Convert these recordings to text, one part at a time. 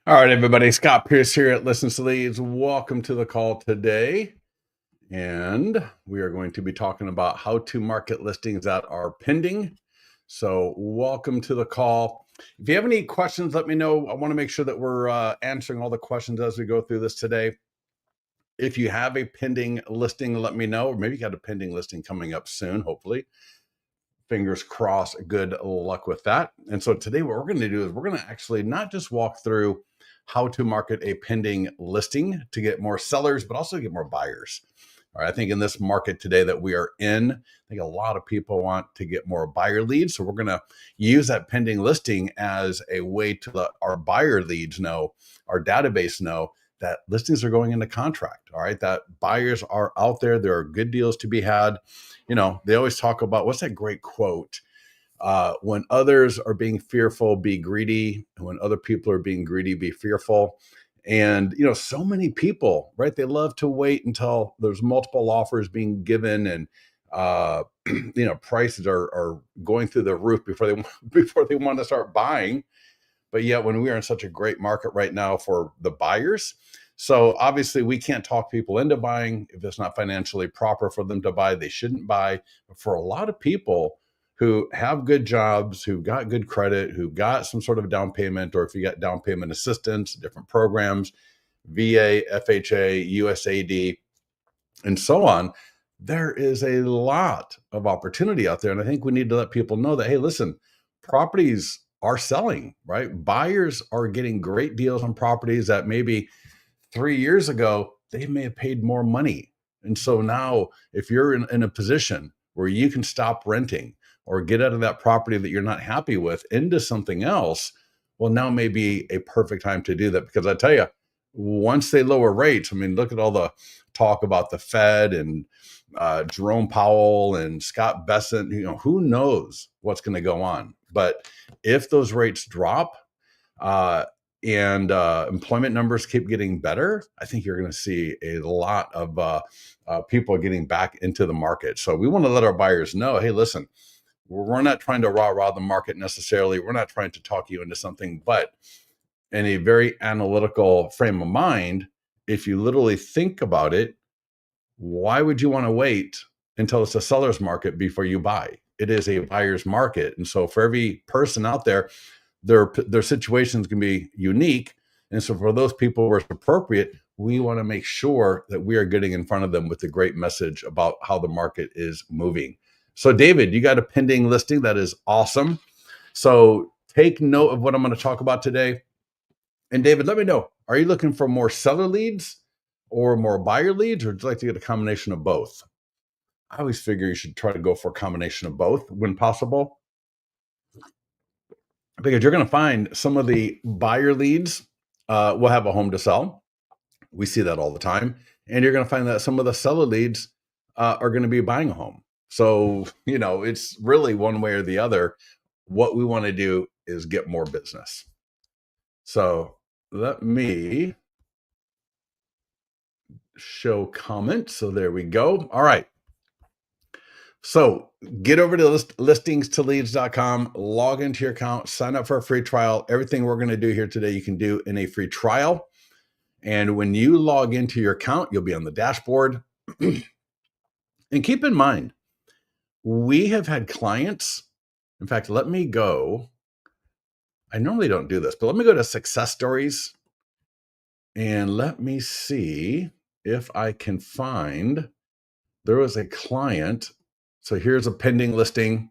All right, everybody. Scott Pierce here at Listens to Leads. Welcome to the call today. And we are going to be talking about how to market listings that are pending. So, welcome to the call. If you have any questions, let me know. I want to make sure that we're answering all the questions as we go through this today. If you have a pending listing, let me know. Or maybe you got a pending listing coming up soon, hopefully. Fingers crossed, good luck with that. And so today what we're going to do is we're going to actually not just walk through how to market a pending listing to get more sellers, but also get more buyers. All right, I think in this market today that we are in, I think a lot of people want to get more buyer leads. So we're going to use that pending listing as a way to let our buyer leads know, our database know that listings are going into contract. All right, that buyers are out there. There are good deals to be had. You know, they always talk about, what's that great quote? When others are being fearful, be greedy. And when other people are being greedy, be fearful. And, you know, so many people, right? They love to wait until there's multiple offers being given and, you know, prices are going through the roof before they want to start buying. But yet when we are in such a great market right now for the buyers, so obviously we can't talk people into buying. If it's not financially proper for them to buy, they shouldn't buy. But for a lot of people who have good jobs, who got good credit, who got some sort of down payment, or if you got down payment assistance, different programs, VA, FHA, USAID, and so on, there is a lot of opportunity out there. And I think we need to let people know that, hey, listen, properties are selling, right? Buyers are getting great deals on properties that maybe 3 years ago, they may have paid more money. And so now, if you're in a position where you can stop renting or get out of that property that you're not happy with into something else, well, now may be a perfect time to do that. Because I tell you, once they lower rates, I mean, look at all the talk about the Fed and Jerome Powell and Scott Bessent. You know, who knows what's going to go on? But if those rates drop, and employment numbers keep getting better, I think you're going to see a lot of people getting back into the market. So we want to let our buyers know, hey, listen, we're not trying to rah-rah the market necessarily. We're not trying to talk you into something, but in a very analytical frame of mind, if you literally think about it, why would you want to wait until it's a seller's market before you buy? It is a buyer's market. And so for every person out there, their situations can be unique. And so for those people where it's appropriate, we want to make sure that we are getting in front of them with a great message about how the market is moving. So David, you got a pending listing. That is awesome. So take note of what I'm going to talk about today. And David, let me know, are you looking for more seller leads or more buyer leads, or would you like to get a combination of both? I always figure you should try to go for a combination of both when possible, because you're going to find some of the buyer leads will have a home to sell. We see that all the time. And you're going to find that some of the seller leads are going to be buying a home. So, you know, it's really one way or the other. What we want to do is get more business. So let me show comment. So there we go. All right. So get over to listingstoleads.com, log into your account, sign up for a free trial. Everything we're going to do here today, you can do in a free trial. And when you log into your account, you'll be on the dashboard. And keep in mind, we have had clients. In fact, let me go. I normally don't do this, but let me go to success stories and let me see if I can find. There was a client. So here's a pending listing.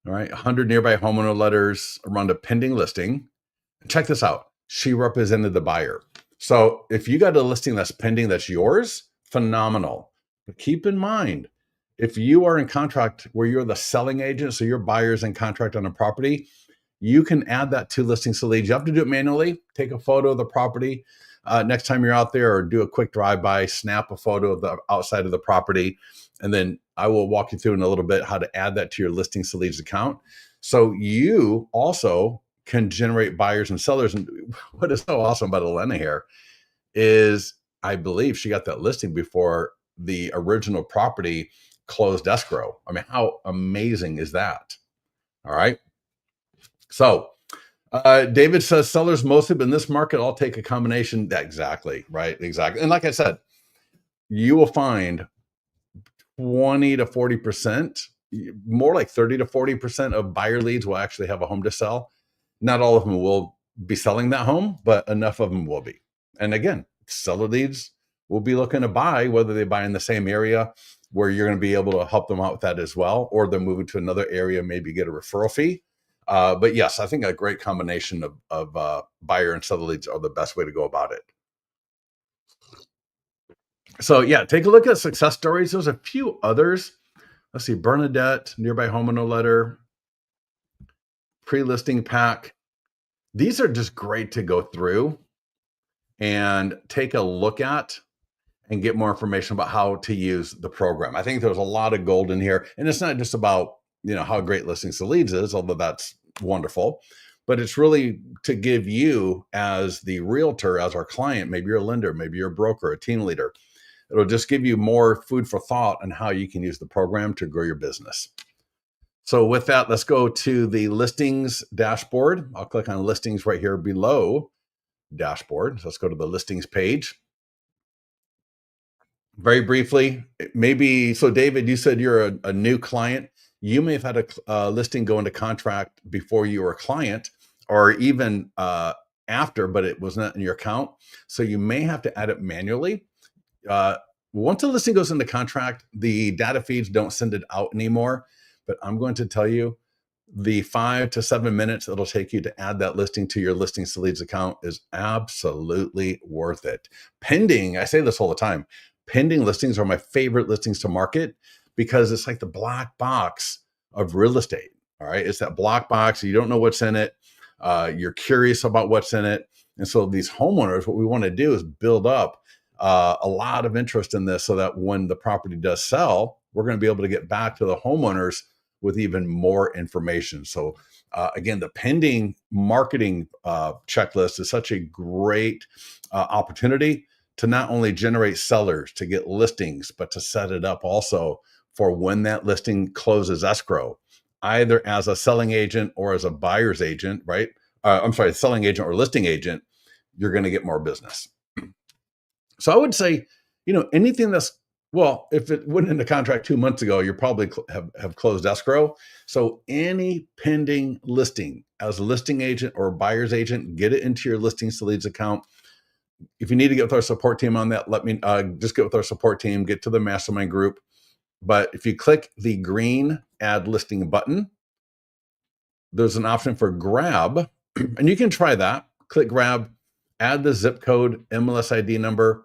All right, 100 nearby homeowner letters around a pending listing. Check this out. She represented the buyer. So if you got a listing that's pending, that's yours, phenomenal. But keep in mind, if you are in contract where you're the selling agent, so your buyer's in contract on a property, you can add that to listings to leads. You have to do it manually. Take a photo of the property next time you're out there, or do a quick drive-by, snap a photo of the outside of the property, and then I will walk you through in a little bit how to add that to your listings to leads account. So you also can generate buyers and sellers. And what is so awesome about Elena here is I believe she got that listing before the original property closed escrow. I mean, how amazing is that? All right. So David says sellers mostly, but in this market, I'll take a combination. Exactly, right? Exactly. And like I said, you will find 20 to 40%, more like 30 to 40% of buyer leads will actually have a home to sell. Not all of them will be selling that home, but enough of them will be. And again, seller leads will be looking to buy, whether they buy in the same area where you're going to be able to help them out with that as well, or they're moving to another area, maybe get a referral fee. But yes, I think a great combination of buyer and seller leads are the best way to go about it. So yeah, take a look at success stories. There's a few others. Let's see, Bernadette, nearby homeowner letter, pre-listing pack. These are just great to go through and take a look at and get more information about how to use the program. I think there's a lot of gold in here. And it's not just about, how great Listings to Leads is, although that's wonderful, but it's really to give you as the realtor, as our client, maybe you're a lender, maybe you're a broker, a team leader. It'll just give you more food for thought on how you can use the program to grow your business. So with that, let's go to the listings dashboard. I'll click on listings right here below dashboard. So let's go to the listings page. Very briefly, maybe, so David, you said you're a new client. You may have had a listing go into contract before you were a client, or even after, but it was not in your account. So you may have to add it manually. Once a listing goes into contract, the data feeds don't send it out anymore. But I'm going to tell you, the 5 to 7 minutes it'll take you to add that listing to your Listings to Leads account is absolutely worth it. Pending, I say this all the time, pending listings are my favorite listings to market because it's like the black box of real estate. All right. It's that black box. You don't know what's in it. You're curious about what's in it. And so these homeowners, what we want to do is build up a lot of interest in this so that when the property does sell, we're going to be able to get back to the homeowners with even more information. So again, the pending marketing checklist is such a great opportunity to not only generate sellers, to get listings, but to set it up also for when that listing closes escrow, either as a selling agent or as a buyer's agent, right? I'm sorry, selling agent or listing agent, you're going to get more business. So I would say, anything that's, well, if it went into contract 2 months ago, you probably have closed escrow. So any pending listing as a listing agent or a buyer's agent, get it into your Listings to Leads account. If you need to get with our support team on that, let me just get with our support team, get to the mastermind group. But if you click the green add listing button, there's an option for grab, and you can try that. Click grab, add the zip code, MLS ID number.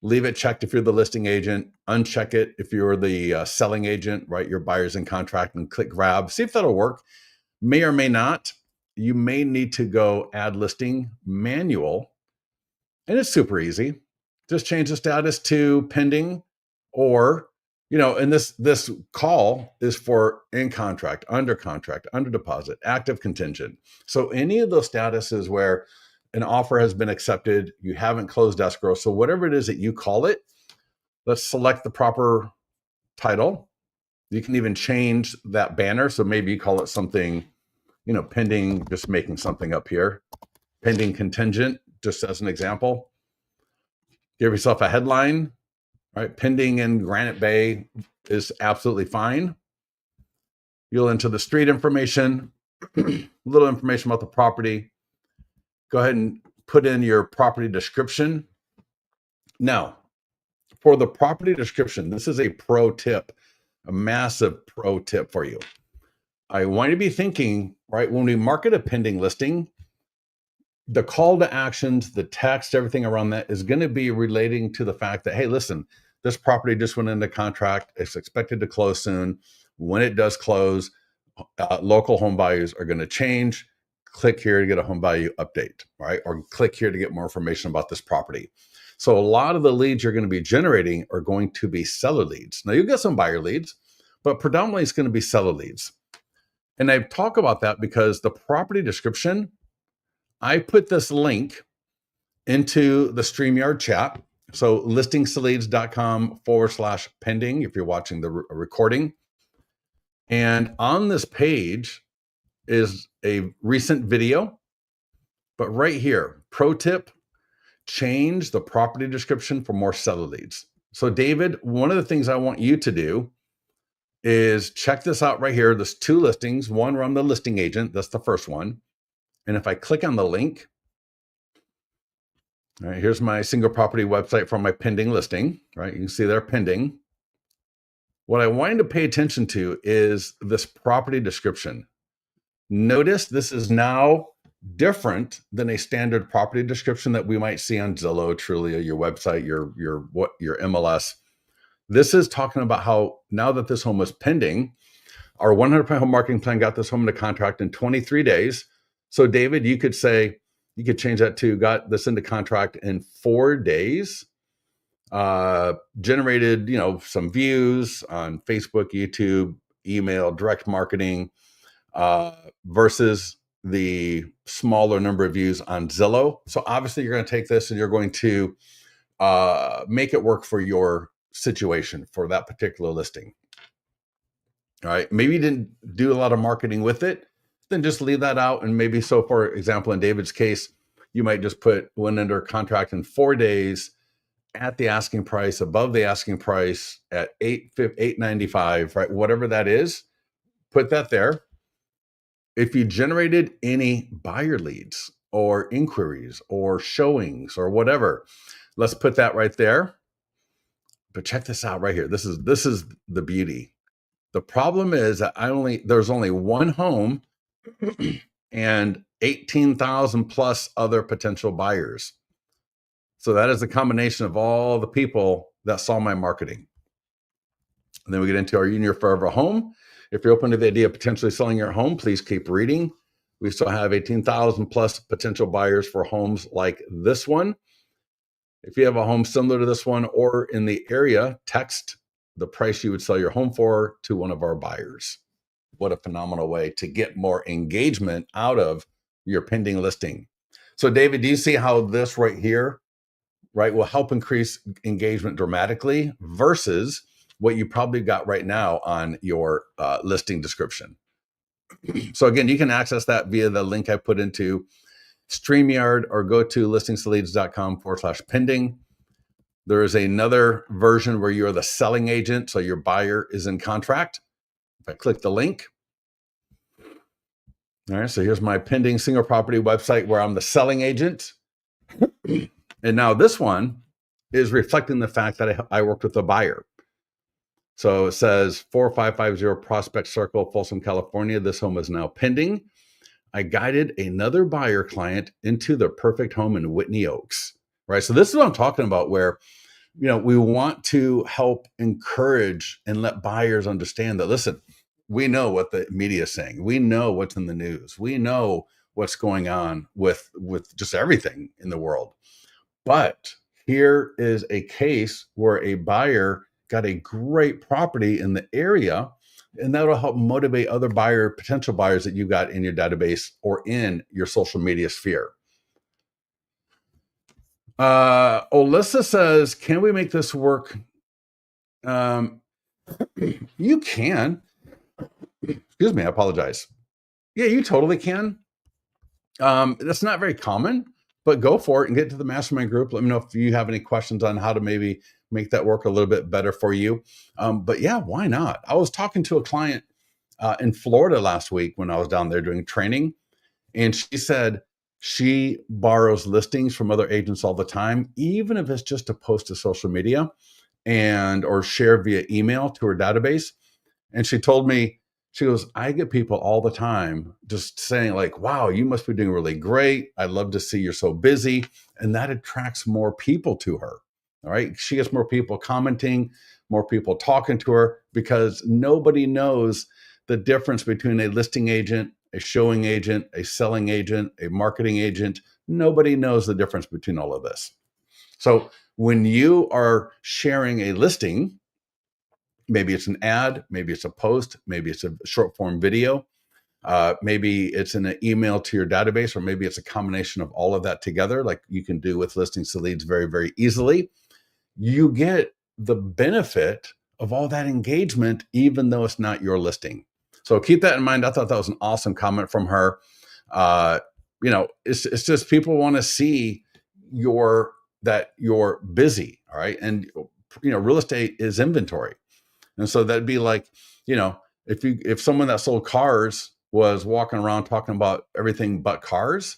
Leave it checked if you're the listing agent, uncheck it if you're the selling agent, right? Your buyer's in contract, and click grab. See if that'll work. May or may not. You may need to go add listing manual, and it's super easy. Just change the status to pending, or, and this call is for in contract, under deposit, active contingent. So any of those statuses where an offer has been accepted, you haven't closed escrow. So whatever it is that you call it, let's select the proper title. You can even change that banner. So maybe you call it something, pending, just making something up here, pending contingent, just as an example. Give yourself a headline, right? Pending in Granite Bay is absolutely fine. You'll enter the street information, a little information about the property. Go ahead and put in your property description. Now, for the property description, this is a pro tip, a massive pro tip for you. I want you to be thinking, right, when we market a pending listing, the call to actions, the text, everything around that is going to be relating to the fact that, hey, listen, this property just went into contract. It's expected to close soon. When it does close, local home values are going to change. Click here to get a home value update, right? Or click here to get more information about this property. So a lot of the leads you're going to be generating are going to be seller leads. Now, you'll get some buyer leads, but predominantly it's going to be seller leads. And I talk about that because the property description, I put this link into the StreamYard chat. So listingstoleads.com/pending if you're watching the recording. And on this page, is a recent video, but right here, pro tip, change the property description for more seller leads. So David, one of the things I want you to do is check this out right here. There's 2 listings. One run the listing agent. That's the first one. And if I click on the link, all right, here's my single property website for my pending listing, right? You can see they're pending. What I want you to pay attention to is this property description. Notice this is now different than a standard property description that we might see on Zillow, Trulia, your website, your MLS. This is talking about how now that this home is pending, our 100% home marketing plan got this home into contract in 23 days. So David, you could change that to got this into contract in 4 days. Generated, some views on Facebook, YouTube, email, direct marketing, versus the smaller number of views on Zillow. So obviously you're going to take this and you're going to make it work for your situation for that particular listing. All right. Maybe you didn't do a lot of marketing with it, then just leave that out. And maybe, so for example, in David's case, you might just went under contract in 4 days at the asking price, above the asking price at $895, right? Whatever that is, put that there. If you generated any buyer leads or inquiries or showings or whatever, let's put that right there. But check this out right here. This is the beauty. The problem is that there's only one home and 18,000 plus other potential buyers. So that is a combination of all the people that saw my marketing. And then we get into, are you in your forever home? If you're open to the idea of potentially selling your home, please keep reading. We still have 18,000 plus potential buyers for homes like this one. If you have a home similar to this one or in the area, text the price you would sell your home for to one of our buyers. What a phenomenal way to get more engagement out of your pending listing. So David, do you see how this right here, right, will help increase engagement dramatically versus what you probably got right now on your listing description? So again, you can access that via the link I put into StreamYard or go to listingsleads.com/pending. There is another version where you're the selling agent, so your buyer is in contract. If I click the link, all right, so here's my pending single property website where I'm the selling agent. And now this one is reflecting the fact that I worked with a buyer. So it says 4550 Prospect Circle, Folsom, California. This home is now pending. I guided another buyer client into the perfect home in Whitney Oaks, right? So this is what I'm talking about, where, we want to help encourage and let buyers understand that, listen, we know what the media is saying. We know what's in the news. We know what's going on with just everything in the world. But here is a case where a buyer got a great property in the area, and that'll help motivate other potential buyers that you got in your database or in your social media sphere. Alyssa says, can we make this work? You can. Excuse me, I apologize. Yeah, you totally can. That's not very common, but go for it and get to the mastermind group. Let me know if you have any questions on how to maybe make that work a little bit better for you. But yeah, why not? I was talking to a client in Florida last week when I was down there doing training, and she said she borrows listings from other agents all the time, even if it's just to post to social media or share via email to her database. And she told me, she goes, I get people all the time just saying like, wow, you must be doing really great. I love to see you're so busy. And that attracts more people to her. All right. She gets more people commenting, more people talking to her, because nobody knows the difference between a listing agent, a showing agent, a selling agent, a marketing agent. Nobody knows the difference between all of this. So when you are sharing a listing, maybe it's an ad, maybe it's a post, maybe it's a short form video, maybe it's in an email to your database, or maybe it's a combination of all of that together, like you can do with Listings to Leads very, very easily. You get the benefit of all that engagement, even though it's not your listing. So keep that in mind. I thought that was an awesome comment from her. You know, it's just people want to see that you're busy. All right. And, you know, real estate is inventory. And so that'd be like, you know, if someone that sold cars was walking around talking about everything but cars,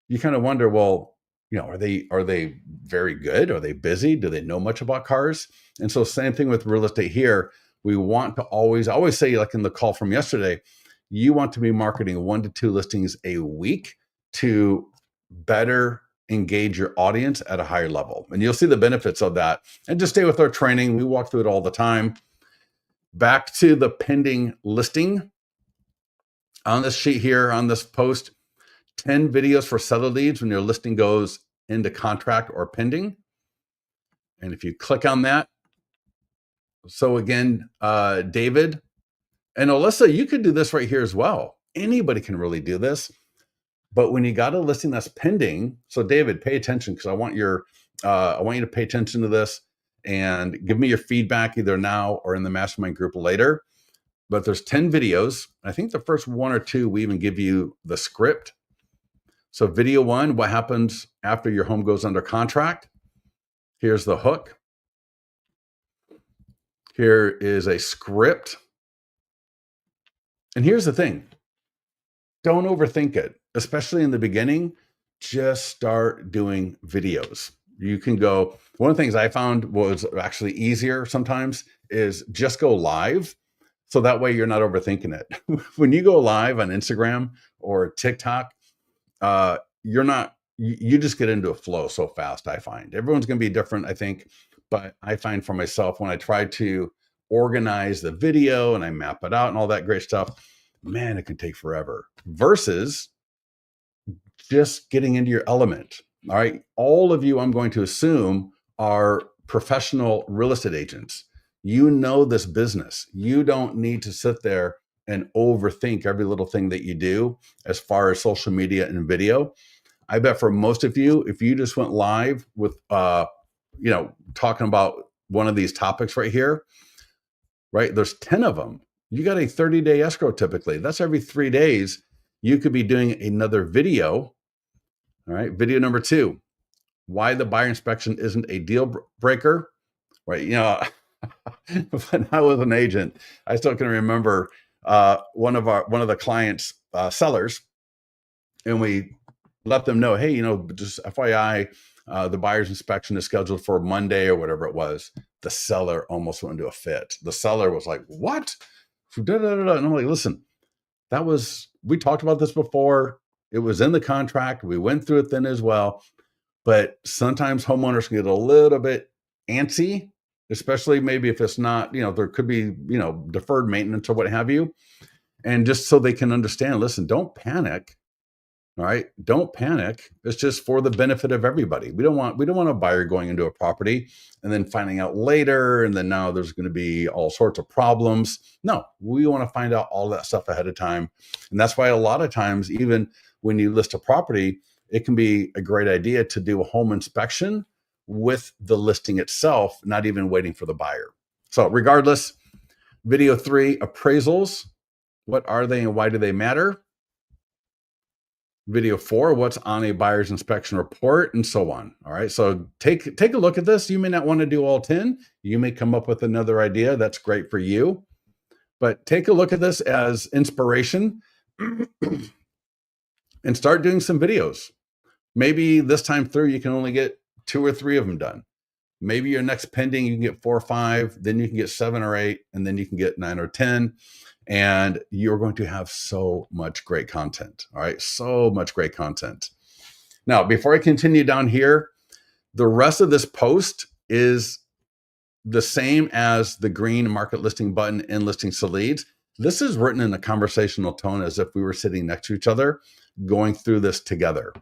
you kind of wonder, well, you know, are they very good? Are they busy? Do they know much about cars? And so same thing with real estate here. We want to always say, like in the call from yesterday, you want to be marketing 1 to 2 listings a week to better engage your audience at a higher level. And you'll see the benefits of that. And just stay with our training. We walk through it all the time. Back to the pending listing. On this sheet here, on this post, 10 videos for seller leads when your listing goes into contract or pending. And if you click on that, so again, David and Alyssa, you could do this right here as well. Anybody can really do this. But when you got a listing that's pending, so David, pay attention, because I want you to pay attention to this and give me your feedback either now or in the mastermind group later. But there's 10 videos. I think the first 1 or 2, we even give you the script. So video 1, what happens after your home goes under contract? Here's the hook. Here is a script. And here's the thing. Don't overthink it, especially in the beginning. Just start doing videos. You can go, one of the things I found was actually easier sometimes is just go live. So that way you're not overthinking it. When you go live on Instagram or TikTok, you just get into a flow so fast. I find everyone's going to be different, I think, but I find for myself, when I try to organize the video and I map it out and all that great stuff, man, it can take forever versus just getting into your element. All right. All of you, I'm going to assume, are professional real estate agents. You know this business. You don't need to sit there and overthink every little thing that you do as far as social media and video. I bet for most of you, if you just went live with, talking about one of these topics right here, right? There's 10 of them. You got a 30-day escrow typically. That's every 3 days. You could be doing another video. All right. Video number 2, why the buyer inspection isn't a deal breaker, right? You know, when I was an agent, I still can remember one of the clients' sellers, and we let them know, hey, you know, just FYI, the buyer's inspection is scheduled for Monday or whatever it was. The seller almost went into a fit. The seller was like, what? And I'm like, listen, we talked about this before. It was in the contract. We went through it then as well. But sometimes homeowners can get a little bit antsy, especially maybe if it's not, there could be, deferred maintenance or what have you. And just so they can understand, listen, don't panic. All right. Don't panic. It's just for the benefit of everybody. We don't want a buyer going into a property and then finding out later. And then now there's going to be all sorts of problems. No, we want to find out all that stuff ahead of time. And that's why a lot of times, even when you list a property, it can be a great idea to do a home inspection with the listing itself, not even waiting for the buyer. So regardless, video 3, appraisals. What are they and why do they matter? Video 4, what's on a buyer's inspection report, and so on. All right. So take a look at this. You may not want to do all 10. You may come up with another idea. That's great for you. But take a look at this as inspiration and start doing some videos. Maybe this time through, you can only get 2 or 3 of them done. Maybe your next pending, you can get 4 or 5, then you can get 7 or 8, and then you can get 9 or 10. And you're going to have so much great content. All right. So much great content. Now, before I continue down here, the rest of this post is the same as the green market listing button in Listings to Leads. This is written in a conversational tone as if we were sitting next to each other, going through this together.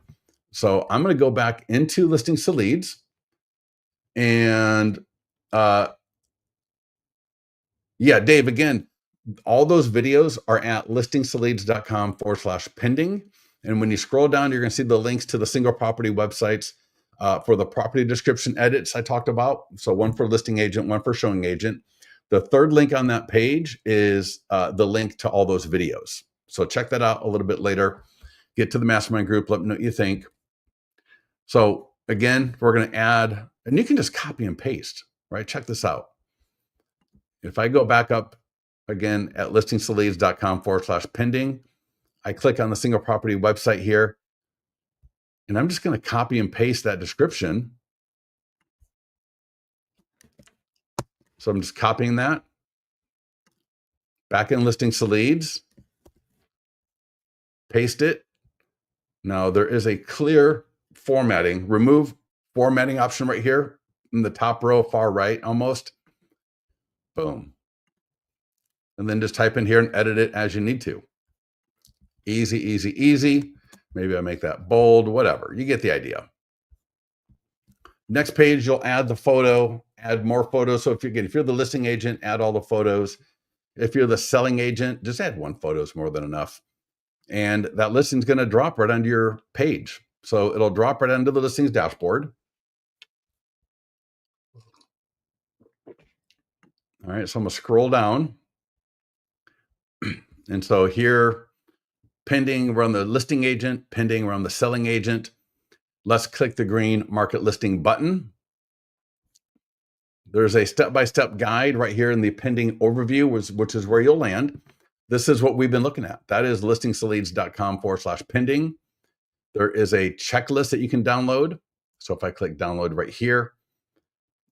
So I'm going to go back into Listings to Leads and Dave, again, all those videos are at listingstoleads.com/pending. And when you scroll down, you're going to see the links to the single property websites for the property description edits I talked about. So one for listing agent, one for showing agent. The third link on that page is the link to all those videos. So check that out a little bit later. Get to the mastermind group. Let me know what you think. So again, we're going to add, and you can just copy and paste, right? Check this out. If I go back up again at listingsleads.com/pending, I click on the single property website here, and I'm just going to copy and paste that description. So I'm just copying that back in Listings to Leads, paste it. Now there is a clear formatting, remove formatting option right here in the top row, far right almost. Boom. And then just type in here and edit it as you need to. Easy, easy, easy. Maybe I make that bold, whatever. You get the idea. Next page, you'll add the photo, add more photos. So if you're the listing agent, add all the photos. If you're the selling agent, just add one photo is more than enough. And that listing is going to drop right onto your page. So it'll drop right onto the listings dashboard. All right, so I'm going to scroll down. And so here, pending, we're on the listing agent. Pending, we're on the selling agent. Let's click the green market listing button. There's a step-by-step guide right here in the pending overview, which is where you'll land. This is what we've been looking at. That is listingsleads.com/pending. There is a checklist that you can download. So if I click download right here,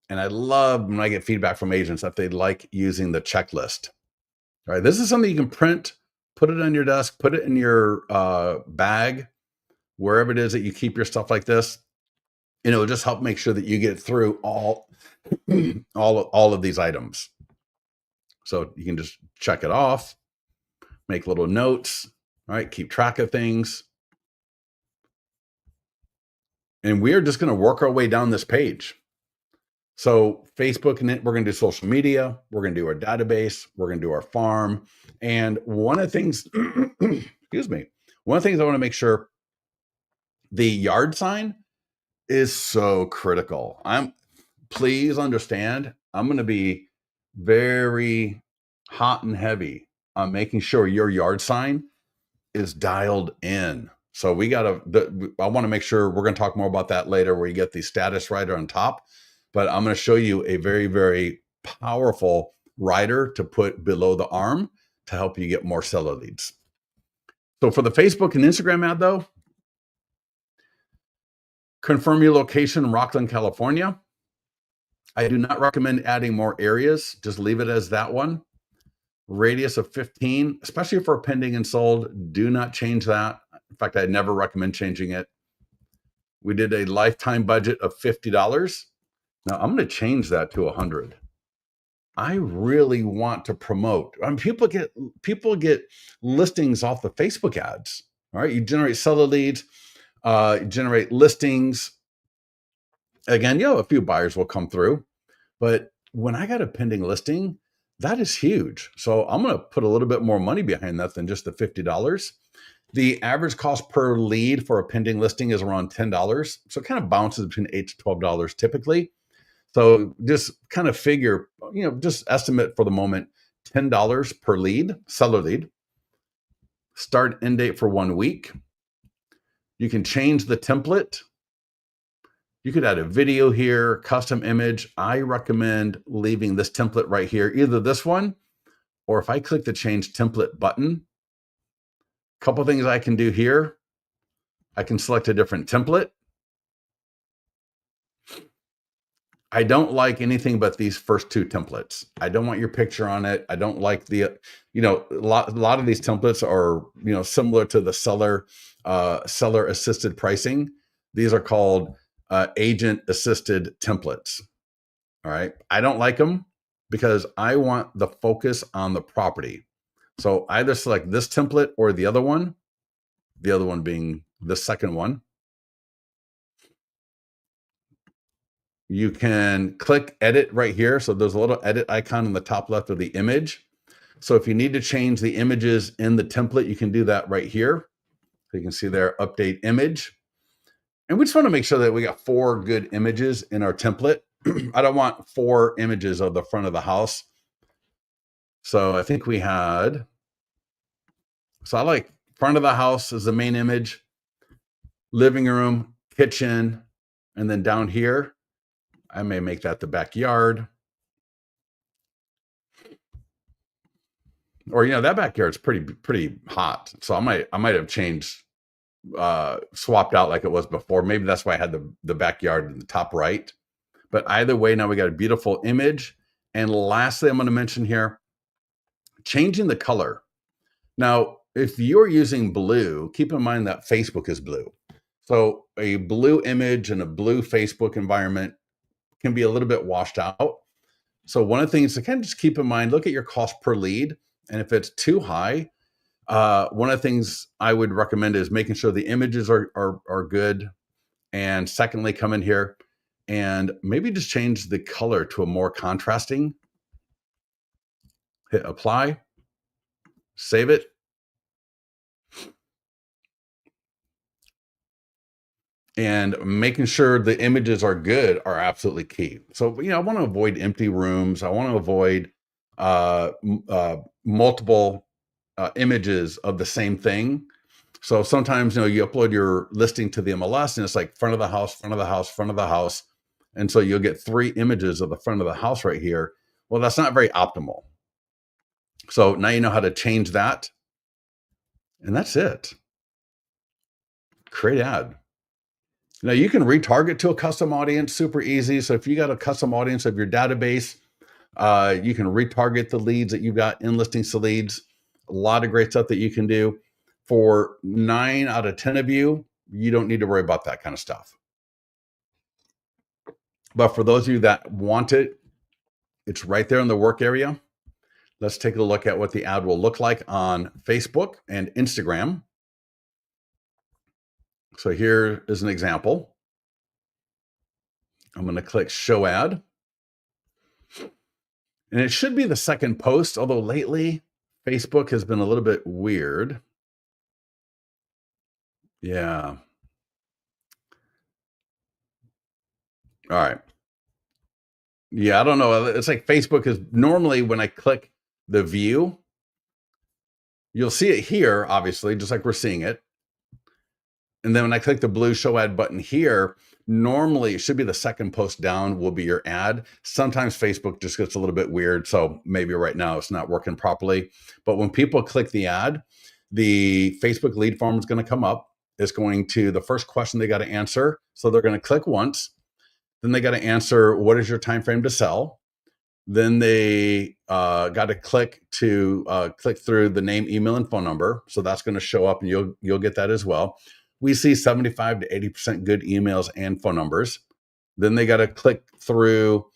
and I love when I get feedback from agents that they like using the checklist. All right, this is something you can print, put it on your desk, put it in your bag, wherever it is that you keep your stuff like this. And it'll just help make sure that you get through all of these items. So you can just check it off, make little notes, all right, keep track of things. And we're just going to work our way down this page. So Facebook, and we're going to do social media. We're going to do our database. We're going to do our farm. And one of the things, excuse me, one of the things I want to make sure, the yard sign is so critical. Please understand, I'm going to be very hot and heavy on making sure your yard sign is dialed in. So I want to make sure, we're going to talk more about that later, where you get the status rider on top, but I'm going to show you a very, very powerful rider to put below the arm to help you get more seller leads. So for the Facebook and Instagram ad though, confirm your location, Rockland, California. I do not recommend adding more areas. Just leave it as that one. Radius of 15, especially for pending and sold. Do not change that. In fact, I never recommend changing it. We did a lifetime budget of $50. Now I'm going to change that to 100. I really want to promote. People get listings off the Facebook ads. All right, you generate seller leads, you generate listings. Again, a few buyers will come through, but when I got a pending listing, that is huge. So I'm going to put a little bit more money behind that than just the $50. The average cost per lead for a pending listing is around $10. So it kind of bounces between $8 to $12 typically. So just kind of figure, just estimate for the moment, $10 per lead, seller lead. Start end date for 1 week. You can change the template. You could add a video here, custom image. I recommend leaving this template right here, either this one, or if I click the change template button, a couple things I can do here. I can select a different template. I don't like anything but these first two templates. I don't want your picture on it. I don't like a lot of these templates are, similar to the seller assisted pricing. These are called agent assisted templates. All right. I don't like them because I want the focus on the property. So either select this template or the other one being the second one. You can click edit right here. So there's a little edit icon in the top left of the image. So if you need to change the images in the template, you can do that right here. So you can see there, update image. And we just want to make sure that we got 4 good images in our template. I don't want 4 images of the front of the house. So I think we had, so I like front of the house as the main image, living room, kitchen, and then down here, I may make that the backyard. Or, that backyard's pretty hot. So I might have changed, swapped out like it was before. Maybe that's why I had the backyard in the top right. But either way, now we got a beautiful image. And lastly, I'm going to mention here, changing the color. Now, if you're using blue, keep in mind that Facebook is blue. So a blue image and a blue Facebook environment can be a little bit washed out. So one of the things to kind of just keep in mind, look at your cost per lead. And if it's too high, one of the things I would recommend is making sure the images are good. And secondly, come in here and maybe just change the color to a more contrasting. Hit apply, save it. And making sure the images are good are absolutely key. So, I want to avoid empty rooms. I want to avoid multiple images of the same thing. So sometimes, you upload your listing to the MLS and it's like front of the house, front of the house, front of the house. And so you'll get 3 images of the front of the house right here. Well, that's not very optimal. So now you know how to change that. And that's it. Create ad. Now you can retarget to a custom audience super easy. So if you got a custom audience of your database, you can retarget the leads that you've got in listings to leads. A lot of great stuff that you can do. For 9 out of 10 of you, you don't need to worry about that kind of stuff. But for those of you that want it, it's right there in the work area. Let's take a look at what the ad will look like on Facebook and Instagram. So here is an example. I'm going to click show ad. And it should be the second post, although lately Facebook has been a little bit weird. Yeah. All right. Yeah, I don't know. It's like Facebook is normally when I click the view, you'll see it here, obviously, just like we're seeing it. And then when I click the blue show ad button here, normally it should be the second post down will be your ad. Sometimes Facebook just gets a little bit weird. So maybe right now it's not working properly. But when people click the ad, the Facebook lead form is going to come up. It's going to, the first question they got to answer. So they're going to click once. Then they got to answer, what is your time frame to sell? Then they got to click through the name, email, and phone number. So that's going to show up, and you'll get that as well. We see 75 to 80% good emails and phone numbers. Then they got to click through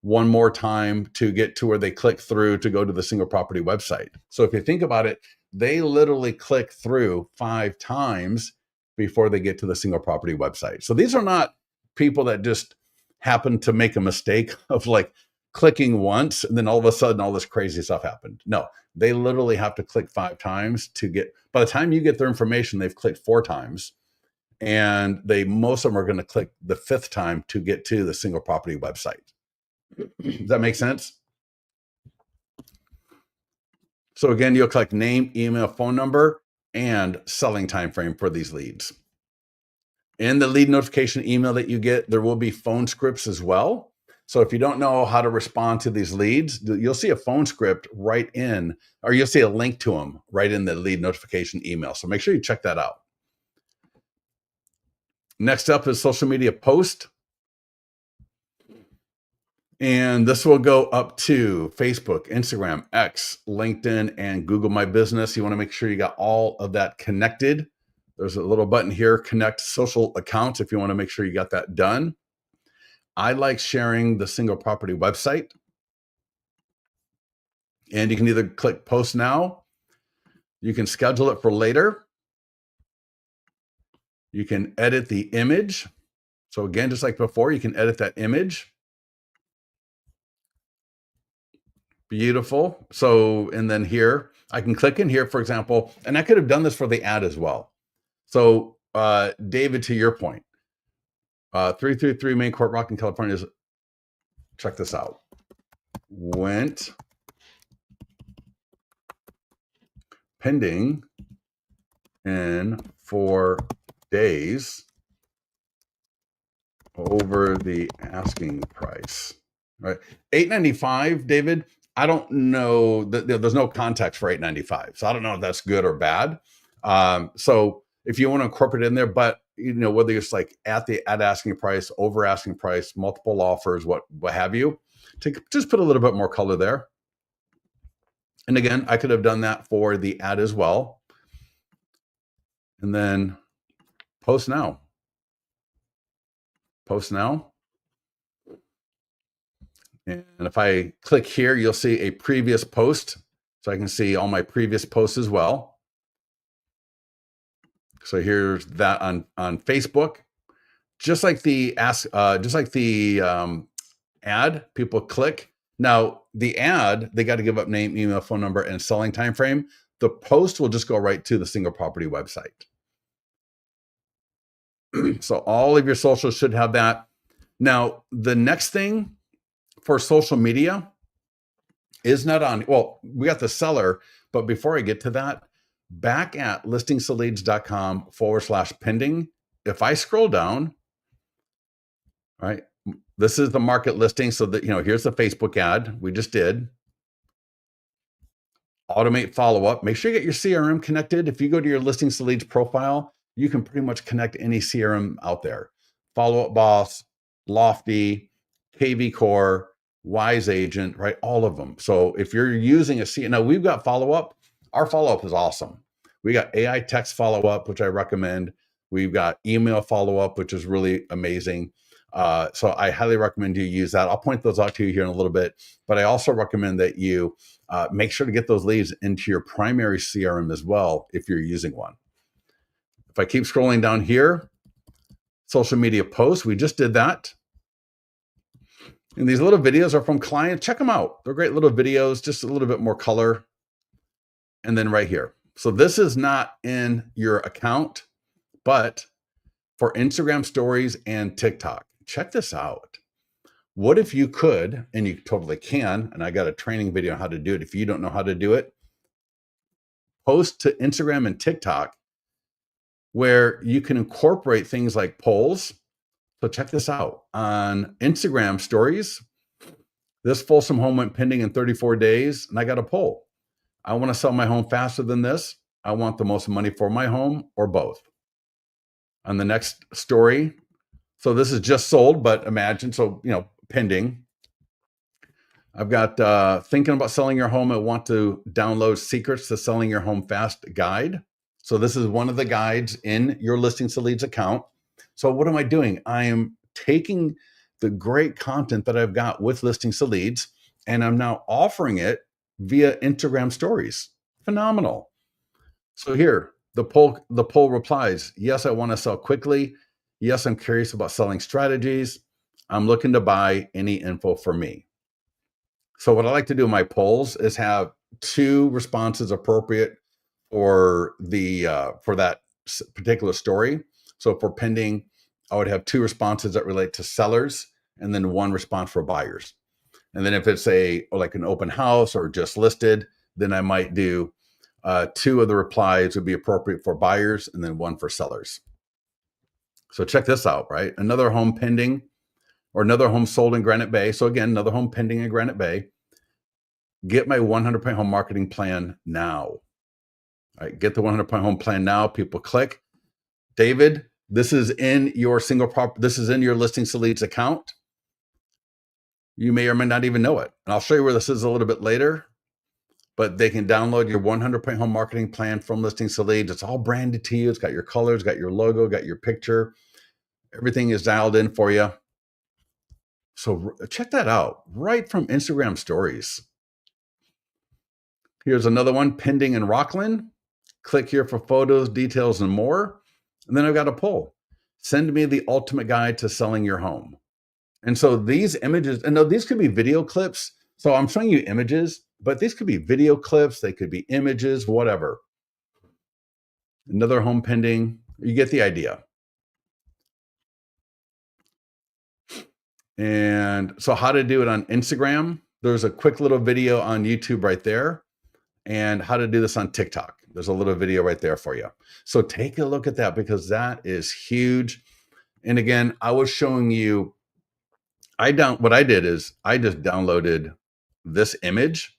one more time to get to where they click through to go to the single property website. So if you think about it, they literally click through 5 times before they get to the single property website. So these are not people that just happen to make a mistake of like clicking once and then all of a sudden all this crazy stuff happened. No, they literally have to click 5 times to get, by the time you get their information, they've clicked 4 times. And most of them are going to click the 5th time to get to the single property website. Does that make sense? So again, you'll click name, email, phone number, and selling time frame for these leads. In the lead notification email that you get, there will be phone scripts as well. So if you don't know how to respond to these leads, you'll see a phone script right in, or you'll see a link to them right in the lead notification email. So make sure you check that out. Next up is social media post. And this will go up to Facebook, Instagram, X, LinkedIn, and Google My Business. You want to make sure you got all of that connected. There's a little button here, connect social accounts, if you want to make sure you got that done. I like sharing the single property website. And you can either click post now, you can schedule it for later. You can edit the image. So again, just like before, you can edit that image. Beautiful. So, and then here, I can click in here, for example, and I could have done this for the ad as well. So, David, to your point, 333 Main Court, Rockland, California. Check this out. Went pending in 4 days over the asking price, right? $8.95, David. I don't know that there's no context for $8.95, so I don't know if that's good or bad. So if you want to incorporate it in there, but whether it's like at asking price, over asking price, multiple offers, what have you, to just put a little bit more color there. And again, I could have done that for the ad as well. And then post now. Post now. And if I click here, you'll see a previous post. So I can see all my previous posts as well. So here's that on Facebook. Just like the ad, people click. Now the ad, they got to give up name, email, phone number, and selling time frame. The post will just go right to the single property website. So all of your socials should have that. Now, the next thing for social media is not on, well, we got the seller, but before I get to that, back at listingsleads.com/pending, if I scroll down, right, this is the market listing. So that, here's the Facebook ad we just did. Automate follow-up. Make sure you get your CRM connected. If you go to your Listings to Leads profile, you can pretty much connect any CRM out there. Follow-up Boss, Lofty, KV Core, Wise Agent, right? All of them. So if you're using a CRM, now we've got follow-up. Our follow-up is awesome. We got AI text follow-up, which I recommend. We've got email follow-up, which is really amazing. So I highly recommend you use that. I'll point those out to you here in a little bit, but I also recommend that you make sure to get those leads into your primary CRM as well if you're using one. If I keep scrolling down here, social media posts, we just did that. And these little videos are from clients. Check them out. They're great little videos, just a little bit more color. And then right here. So this is not in your account, but for Instagram stories and TikTok. Check this out. What if you could, and you totally can, and I got a training video on how to do it. If you don't know how to do it, post to Instagram and TikTok where you can incorporate things like polls. So check this out. On Instagram stories, this Folsom home went pending in 34 days, and I got a poll. I want to sell my home faster than this. I want the most money for my home, or both. On the next story, so this is just sold, but imagine, so, pending. I've got thinking about selling your home. I want to download Secrets to Selling Your Home Fast guide. So this is one of the guides in your Listings to Leads account. So what am I doing? I am taking the great content that I've got with Listings to Leads, and I'm now offering it via Instagram stories. Phenomenal. So here, the poll replies, yes, I want to sell quickly. Yes, I'm curious about selling strategies. I'm looking to buy. Any info for me? So what I like to do in my polls is have 2 responses appropriate for that particular story. So for pending, I would have 2 responses that relate to sellers, and then 1 response for buyers. And then if it's like an open house or just listed, then I might do 2 of the replies would be appropriate for buyers, and then 1 for sellers. So check this out, right? Another home pending, or another home sold in Granite Bay. So again, another home pending in Granite Bay. Get my 100-point home marketing plan now. All right, get the 100-point home plan now. People click. David, this is in your this is in your Listings to Leads account. You may or may not even know it. And I'll show you where this is a little bit later, but they can download your 100-point home marketing plan from Listings to Leads. It's all branded to you. It's got your colors, got your logo, got your picture. Everything is dialed in for you. So check that out right from Instagram stories. Here's another one, pending in Rockland. Click here for photos, details, and more. And then I've got a poll. Send me the ultimate guide to selling your home. And so these images, and no, these could be video clips. So I'm showing you images, but these could be video clips. They could be images, whatever. Another home pending. You get the idea. And so how to do it on Instagram. There's a quick little video on YouTube right there. And how to do this on TikTok. There's a little video right there for you. So take a look at that because that is huge. And again, I was showing you, what I did is I just downloaded this image,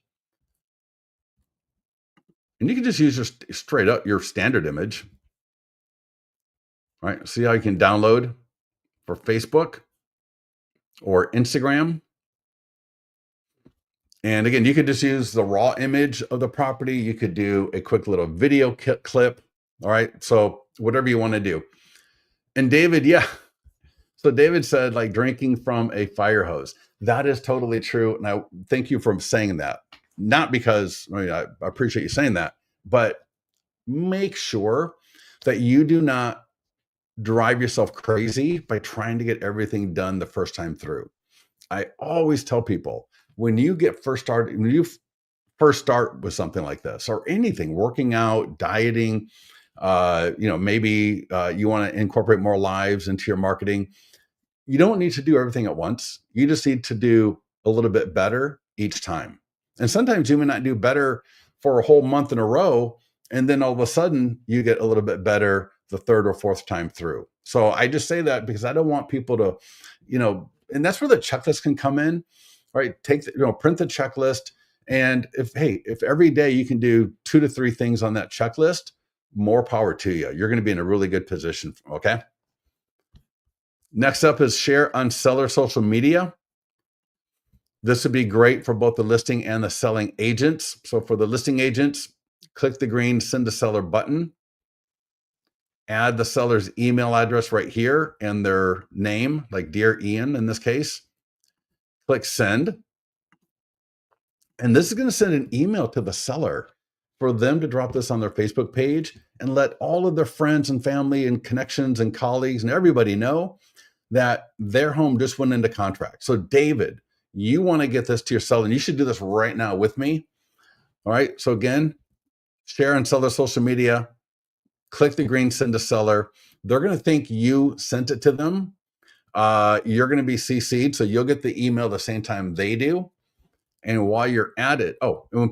and you can just use just straight up your standard image, right? See how you can download for Facebook or Instagram. And again, you could just use the raw image of the property. You could do a quick little video clip. All right. So whatever you want to do. And David, yeah. So David said like drinking from a fire hose. That is totally true. And I thank you for saying that. Not because I appreciate you saying that, but make sure that you do not drive yourself crazy by trying to get everything done the first time through. I always tell people when you first start with something like this or anything, working out, dieting, maybe you want to incorporate more lives into your marketing. You don't need to do everything at once. You just need to do a little bit better each time. And sometimes you may not do better for a whole month in a row. And then all of a sudden you get a little bit better the third or fourth time through. So I just say that because I don't want people to, and that's where the checklist can come in, right? Print the checklist. And if every day you can do 2 to 3 things on that checklist, more power to you. You're going to be in a really good position. Okay. Next up is share on seller social media. This would be great for both the listing and the selling agents. So for the listing agents, click the green send to seller button. Add the seller's email address right here and their name, like Dear Ian in this case. Click send. And this is going to send an email to the seller for them to drop this on their Facebook page and let all of their friends and family and connections and colleagues and everybody know that their home just went into contract. So David, you want to get this to your seller, and you should do this right now with me. All right. So again, share on seller social media, click the green send to seller. They're going to think you sent it to them. You're going to be CC'd, so you'll get the email the same time they do. And while you're at it, when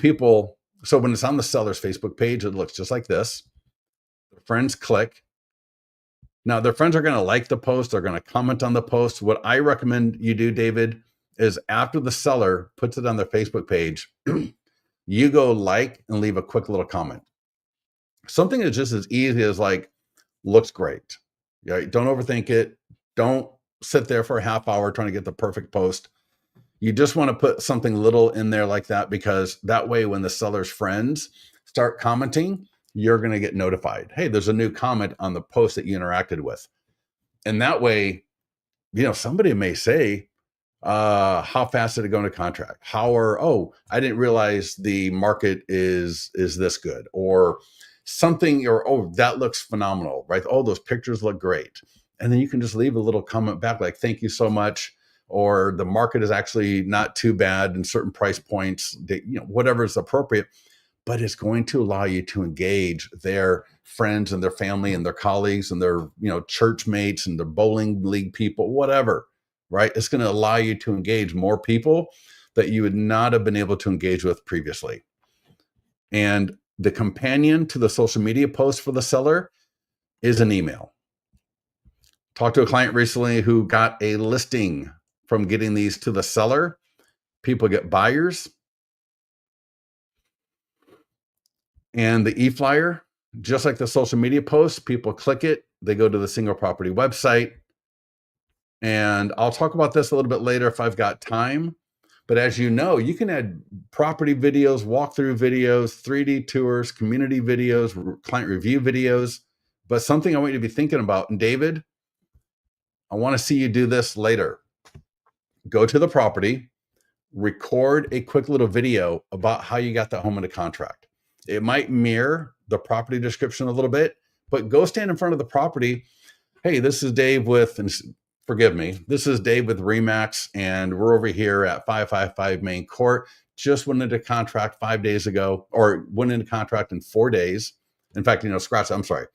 it's on the seller's Facebook page, it looks just like this. Their friends click. Now, their friends are going to like the post. They're going to comment on the post. What I recommend you do, David, is after the seller puts it on their Facebook page, you go like and leave a quick little comment. Something that's just as easy as like, looks great. Don't overthink it. Don't sit there for a half hour trying to get the perfect post. You just want to put something little in there like that, because that way when the seller's friends start commenting, you're going to get notified. Hey, there's a new comment on the post that you interacted with. And that way, somebody may say, how fast did it go into contract? I didn't realize the market is this good, or something, or, that looks phenomenal, right? Those pictures look great. And then you can just leave a little comment back like, thank you so much. Or the market is actually not too bad in certain price points, whatever is appropriate, but it's going to allow you to engage their friends and their family and their colleagues and their, church mates and their bowling league people, whatever, right? It's going to allow you to engage more people that you would not have been able to engage with previously. And the companion to the social media post for the seller is an email. Talked to a client recently who got a listing from getting these to the seller. People get buyers. And the e-flyer, just like the social media post, people click it. They go to the single property website. And I'll talk about this a little bit later if I've got time. But as you know, you can add property videos, walkthrough videos, 3D tours, community videos, client review videos. But something I want you to be thinking about, and David, I want to see you do this later. Go to the property, record a quick little video about how you got that home into contract. It might mirror the property description a little bit, but go stand in front of the property. Hey, this is Dave this is Dave with Remax, and we're over here at 555 Main Court. Just went into contract 5 days ago, or went into contract in 4 days. In fact, I'm sorry.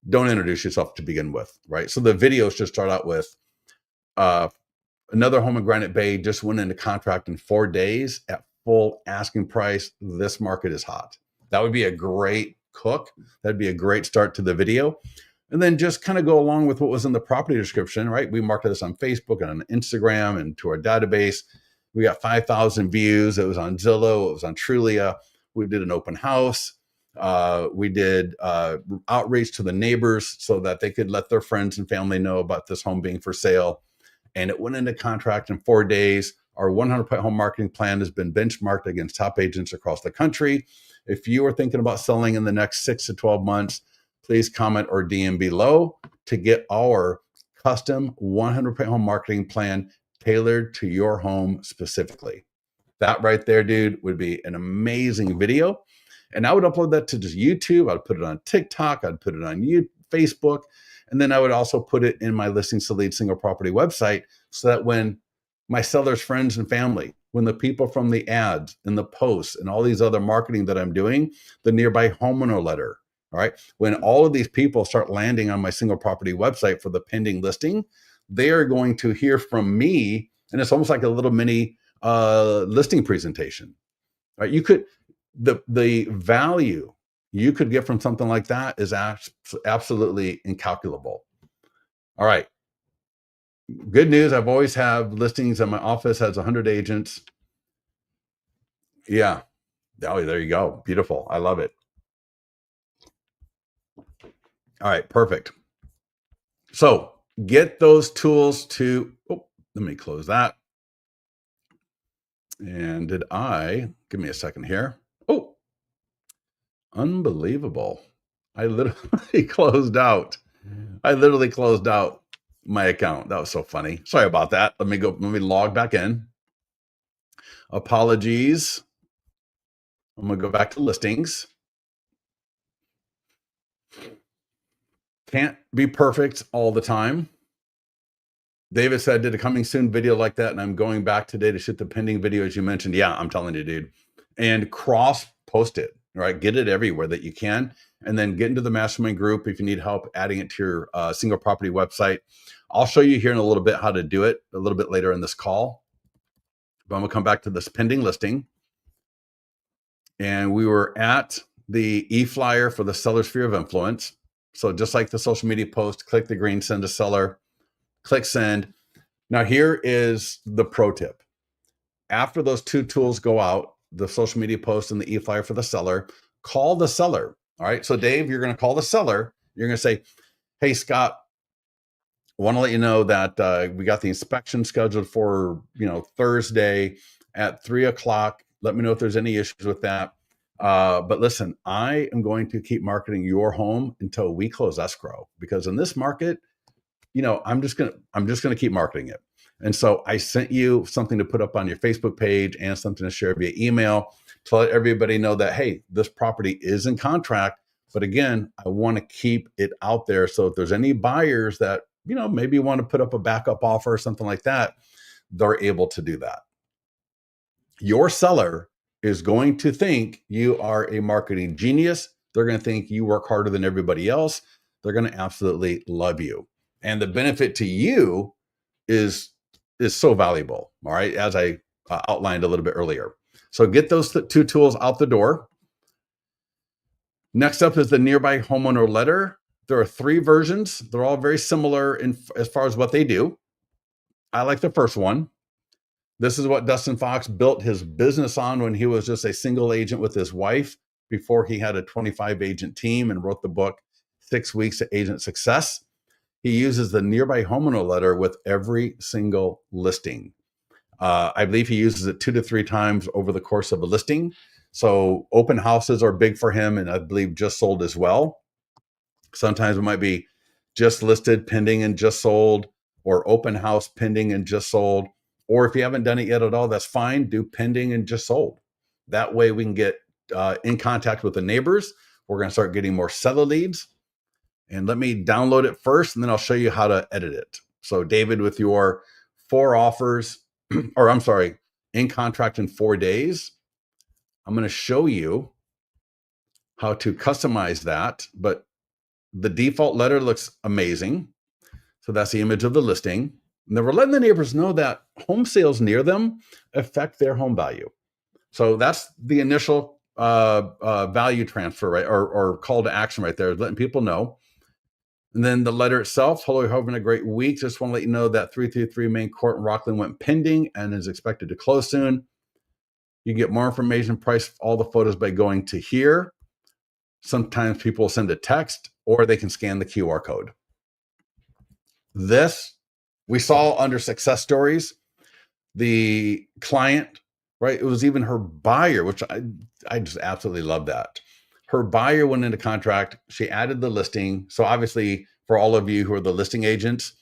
Don't introduce yourself to begin with, right? So the videos should start out with, another home in Granite Bay just went into contract in 4 days at full asking price. This market is hot. That would be a great cook, that'd be a great start to the video. And then just kind of go along with what was in the property description, right? We marketed this on Facebook and on Instagram and to our database. We got 5,000 views. It was on Zillow. It was on Trulia. We did an open house. We did outreach to the neighbors so that they could let their friends and family know about this home being for sale. And it went into contract in 4 days. Our 100-point home marketing plan has been benchmarked against top agents across the country. If you are thinking about selling in the next 6 to 12 months, please comment or DM below to get our custom 100-point home marketing plan tailored to your home specifically. That right there, dude, would be an amazing video. And I would upload that to just YouTube. I'd put it on TikTok. I'd put it on Facebook. And then I would also put it in my Listings to Lead single property website so that when my sellers, friends, and family, when the people from the ads and the posts and all these other marketing that I'm doing, the nearby homeowner letter, all right, when all of these people start landing on my single property website for the pending listing, they are going to hear from me. And it's almost like a little mini listing presentation, right? You could, the value you could get from something like that is absolutely incalculable. All right. Good news. I've always have listings, and my office has 100 agents. Yeah. Oh, there you go. Beautiful. I love it. All right. Perfect. So get those tools to, let me close that. And give me a second here. Oh, unbelievable. I literally closed out my account. That was so funny. Sorry about that. Let me log back in. Apologies. I'm going to go back to listings. Can't be perfect all the time. David said, did a coming soon video like that, and I'm going back today to shoot the pending video as you mentioned. Yeah, I'm telling you, dude. And cross post it, right? Get it everywhere that you can. And then get into the mastermind group if you need help adding it to your single property website. I'll show you here in a little bit how to do it a little bit later in this call. But I'm going to come back to this pending listing. And we were at the e-flyer for the seller sphere of influence. So just like the social media post, click the green send to seller, click send. Now here is the pro tip. After those two tools go out, the social media post and the e-flyer for the seller, call the seller. All right. So Dave, you're going to call the seller. You're going to say, hey, Scott, I want to let you know that we got the inspection scheduled for, Thursday at 3:00. Let me know if there's any issues with that. But listen, I am going to keep marketing your home until we close escrow, because in this market, I'm just going to keep marketing it. And so I sent you something to put up on your Facebook page and something to share via email to let everybody know that, hey, this property is in contract. But again, I want to keep it out there. So if there's any buyers that, maybe want to put up a backup offer or something like that, they're able to do that. Your seller is going to think you are a marketing genius. They're going to think you work harder than everybody else. They're going to absolutely love you. And the benefit to you is so valuable, all right, as I outlined a little bit earlier. So get those two tools out the door. Next up is the nearby homeowner letter. There are 3 versions. They're all very similar as far as what they do. I like the first one. This is what Dustin Fox built his business on when he was just a single agent with his wife before he had a 25 agent team and wrote the book, 6 Weeks to Agent Success. He uses the nearby homeowner letter with every single listing. I believe he uses it 2 to 3 times over the course of a listing. So open houses are big for him, and I believe just sold as well. Sometimes it might be just listed, pending, and just sold, or open house, pending, and just sold. Or if you haven't done it yet at all, that's fine. Do pending and just sold. That way we can get in contact with the neighbors. We're going to start getting more seller leads. And let me download it first, and then I'll show you how to edit it. So David, with your 4 offers, in contract in 4 days, I'm going to show you how to customize that. But the default letter looks amazing. So that's the image of the listing. And then we're letting the neighbors know that home sales near them affect their home value. So that's the initial value transfer, right? Or call to action right there, letting people know. And then the letter itself, hello, you're having a great week. Just want to let you know that 333 Main Court in Rockland went pending and is expected to close soon. You get more information, price all the photos by going to here. Sometimes people send a text or they can scan the QR code. This we saw under success stories. The client, right? It was even her buyer, which I just absolutely love that. Her buyer went into contract. She added the listing. So obviously, for all of you who are the listing agents,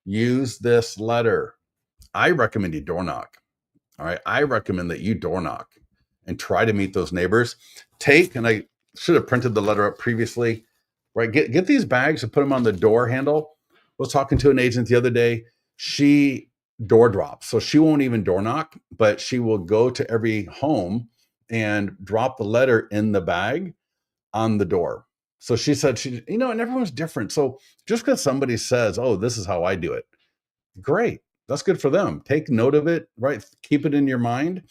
use this letter. I recommend you door knock. All right. I recommend that you door knock and try to meet those neighbors. And I should have printed the letter up previously, right? Get these bags and put them on the door handle. I was talking to an agent the other day. She door drops. So she won't even door knock, but she will go to every home and drop the letter in the bag on the door. So she said, and everyone's different. So just because somebody says, oh, this is how I do it, great. That's good for them. Take note of it, right? Keep it in your mind.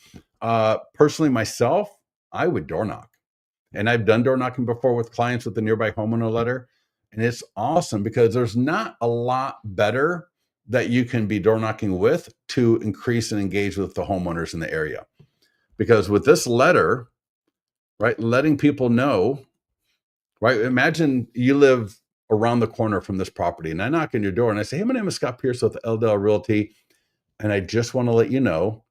Personally, myself, I would door knock. And I've done door knocking before with clients with the nearby homeowner letter. And it's awesome because there's not a lot better that you can be door knocking with to increase and engage with the homeowners in the area. Because with this letter, right, letting people know, right, imagine you live around the corner from this property and I knock on your door and I say, hey, my name is Scott Pierce with LDL Realty. And I just want to let you know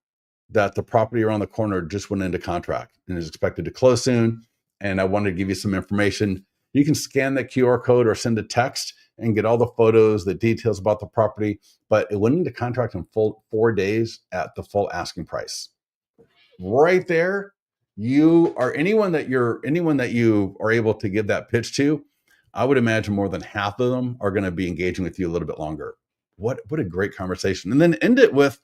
that the property around the corner just went into contract and is expected to close soon. And I wanted to give you some information. You can scan that QR code or send a text and get all the photos, the details about the property. But it went into contract in full 4 days at the full asking price. Right there, anyone that you are able to give that pitch to, I would imagine more than half of them are going to be engaging with you a little bit longer. What a great conversation. And then end it with,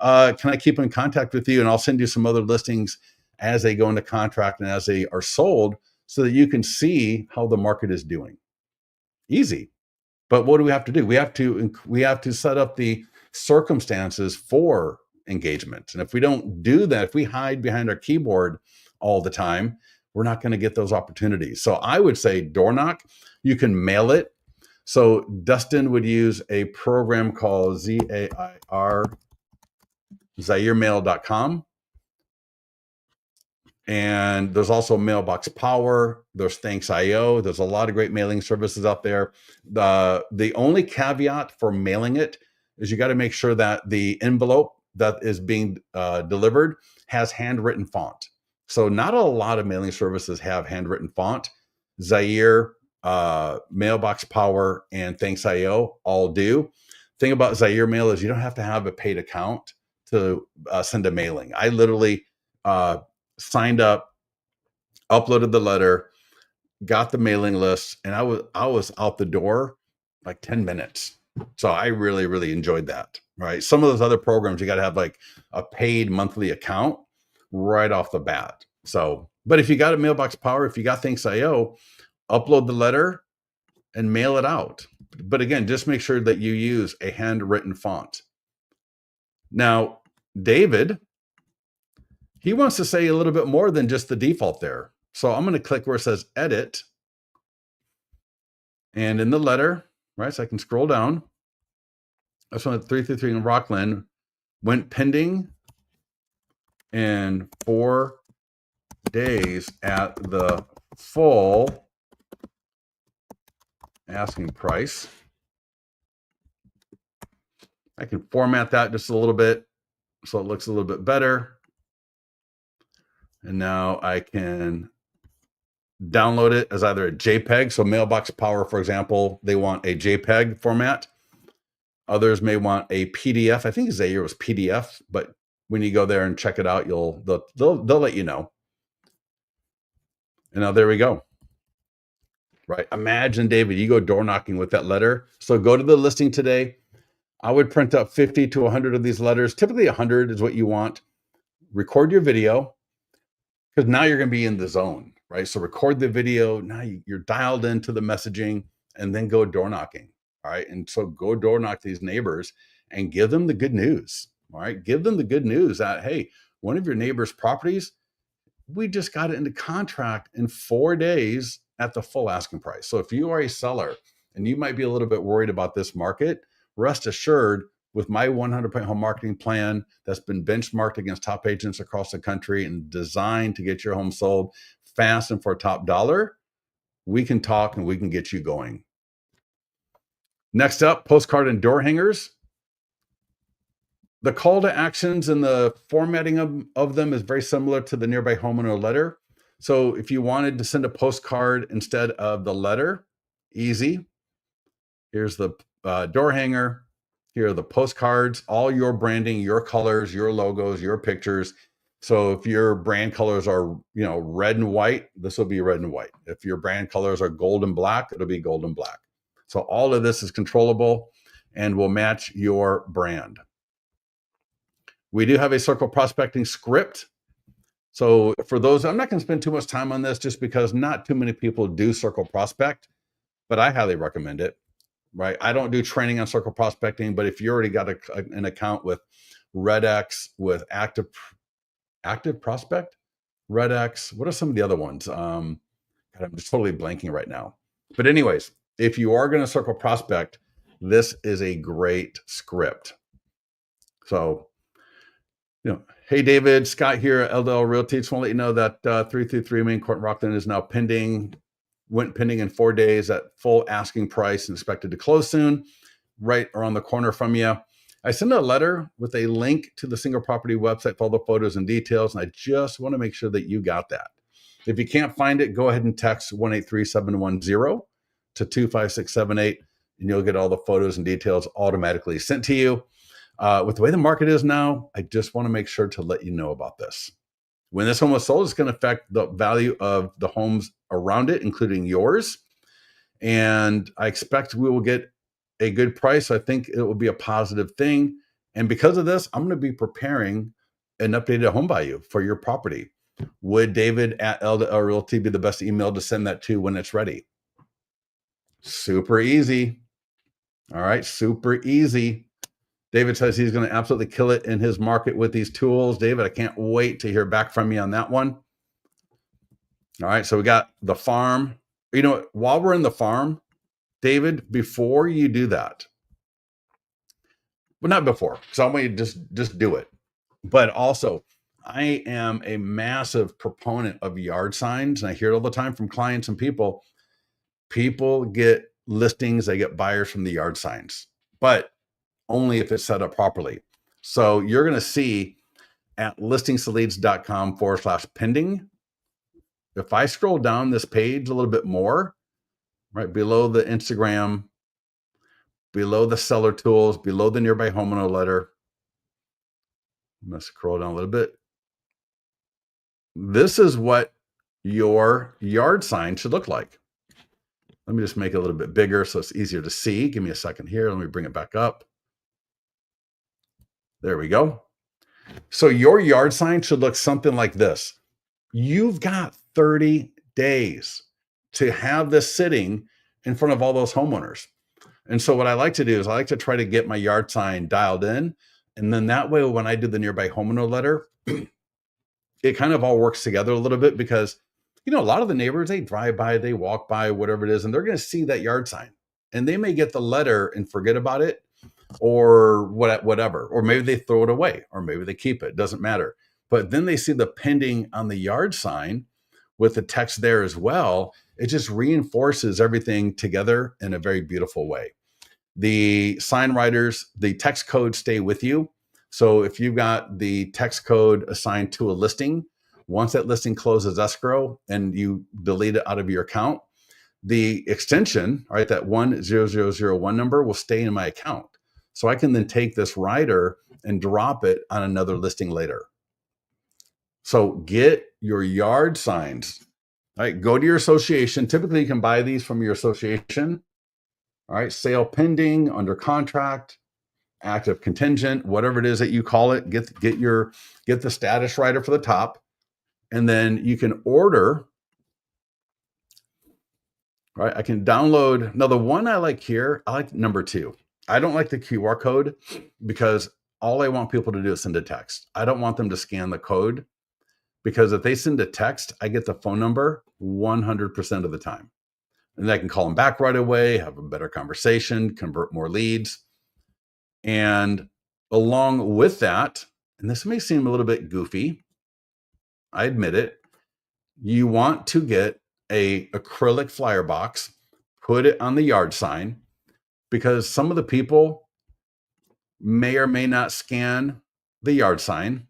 can I keep in contact with you? And I'll send you some other listings as they go into contract and as they are sold so that you can see how the market is doing. Easy. But what do we have to do? We have to set up the circumstances for engagement. And if we don't do that, if we hide behind our keyboard all the time, we're not going to get those opportunities. So I would say door knock. You can mail it. So Dustin would use a program called zairmail.com. And there's also Mailbox Power. There's Thanks.io. There's a lot of great mailing services out there. The only caveat for mailing it is you got to make sure that the envelope that is being delivered has handwritten font. So not a lot of mailing services have handwritten font. Zaire, Mailbox Power, and Thanks.io all do. Thing about Zaire Mail is you don't have to have a paid account to send a mailing. I literally signed up, uploaded the letter, got the mailing list, and I was out the door like 10 minutes. So I really, really enjoyed that. Right. Some of those other programs, you got to have like a paid monthly account right off the bat. So, but if you got a Mailbox Power, if you got Thanks.io, upload the letter and mail it out. But again, just make sure that you use a handwritten font. Now, David, he wants to say a little bit more than just the default there. So I'm going to click where it says edit. And in the letter, right, so I can scroll down. This one at 333 in Rockland went pending in 4 days at the full asking price. I can format that just a little bit so it looks a little bit better. And now I can download it as either a JPEG. So Mailbox Power, for example, they want a JPEG format. Others may want a PDF. I think Zaire was PDF, but when you go there and check it out, they'll let you know. And now there we go. Right. Imagine, David, you go door knocking with that letter. So go to the listing today. I would print up 50 to 100 of these letters. Typically 100 is what you want. Record your video because now you're going to be in the zone, right? So record the video. Now you're dialed into the messaging and then go door knocking. All right. And so go door knock these neighbors and give them the good news. All right. Give them the good news that, hey, one of your neighbor's properties we just got it into contract in 4 days at the full asking price. So if you are a seller and you might be a little bit worried about this market, rest assured, with my 100-point home marketing plan that's been benchmarked against top agents across the country and designed to get your home sold fast and for a top dollar, we can talk and we can get you going. Next up, postcard and door hangers. The call to actions and the formatting of them is very similar to the nearby homeowner letter. So if you wanted to send a postcard instead of the letter, easy. Here's the door hanger. Here are the postcards, all your branding, your colors, your logos, your pictures. So if your brand colors are, red and white, this will be red and white. If your brand colors are gold and black, it'll be gold and black. So all of this is controllable and will match your brand. We do have a circle prospecting script. So for those, I'm not going to spend too much time on this just because not too many people do circle prospect, but I highly recommend it. Right. I don't do training on circle prospecting, but if you already got an account with RedX, with Active Prospect, RedX, what are some of the other ones? God, I'm just totally blanking right now. But anyways, if you are going to circle prospect, this is a great script. So, hey, David, Scott here at LDL Realty. Just want to let you know that 333 Main Court in Rockland is now pending. Went pending in 4 days at full asking price and expected to close soon, right around the corner from you. I sent a letter with a link to the single property website for all the photos and details, and I just want to make sure that you got that. If you can't find it, go ahead and text 183710 to 25678, and you'll get all the photos and details automatically sent to you. With the way the market is now, I just want to make sure to let you know about this. When this home was sold, it's going to affect the value of the homes around it, including yours. And I expect we will get a good price. I think it will be a positive thing. And because of this, I'm going to be preparing an updated home value for your property. Would David at LDL Realty be the best email to send that to when it's ready? Super easy. All right, super easy. David says he's going to absolutely kill it in his market with these tools. David, I can't wait to hear back from you on that one. All right, so we got the farm. While we're in the farm, David, before you do that, well, not before, because I want you to just do it. But also, I am a massive proponent of yard signs, and I hear it all the time from clients and people. People get listings, they get buyers from the yard signs, but only if it's set up properly. So you're going to see at listingsleads.com/pending. If I scroll down this page a little bit more, right below the Instagram, below the seller tools, below the nearby homeowner letter, I'm going to scroll down a little bit. This is what your yard sign should look like. Let me just make it a little bit bigger so it's easier to see. Give me a second here. Let me bring it back up. There we go. So your yard sign should look something like this. You've got 30 days to have this sitting in front of all those homeowners. And so what I like to do is I like to try to get my yard sign dialed in. And then that way, when I do the nearby homeowner letter, it kind of all works together a little bit because, a lot of the neighbors, they drive by, they walk by, whatever it is, and they're going to see that yard sign. And they may get the letter and forget about it or whatever, or maybe they throw it away, or maybe they keep it. It doesn't matter. But then they see the pending on the yard sign with the text there as well. It just reinforces everything together in a very beautiful way. The sign writers, the text codes stay with you. So if you've got the text code assigned to a listing, once that listing closes escrow and you delete it out of your account, the extension, right, that 10001 number will stay in my account. So I can then take this rider and drop it on another listing later. So get your yard signs, right? Go to your association. Typically you can buy these from your association. All right, sale pending, under contract, active contingent, whatever it is that you call it. Get the status rider for the top, and then you can order. Right, I can download. Now the one I like here, I like number 2. I don't like the QR code because all I want people to do is send a text. I don't want them to scan the code. because if they send a text, I get the phone number 100% of the time. And I can call them back right away, have a better conversation, convert more leads. And along with that, and this may seem a little bit goofy, I admit it, you want to get a acrylic flyer box, put it on the yard sign, because some of the people may or may not scan the yard sign,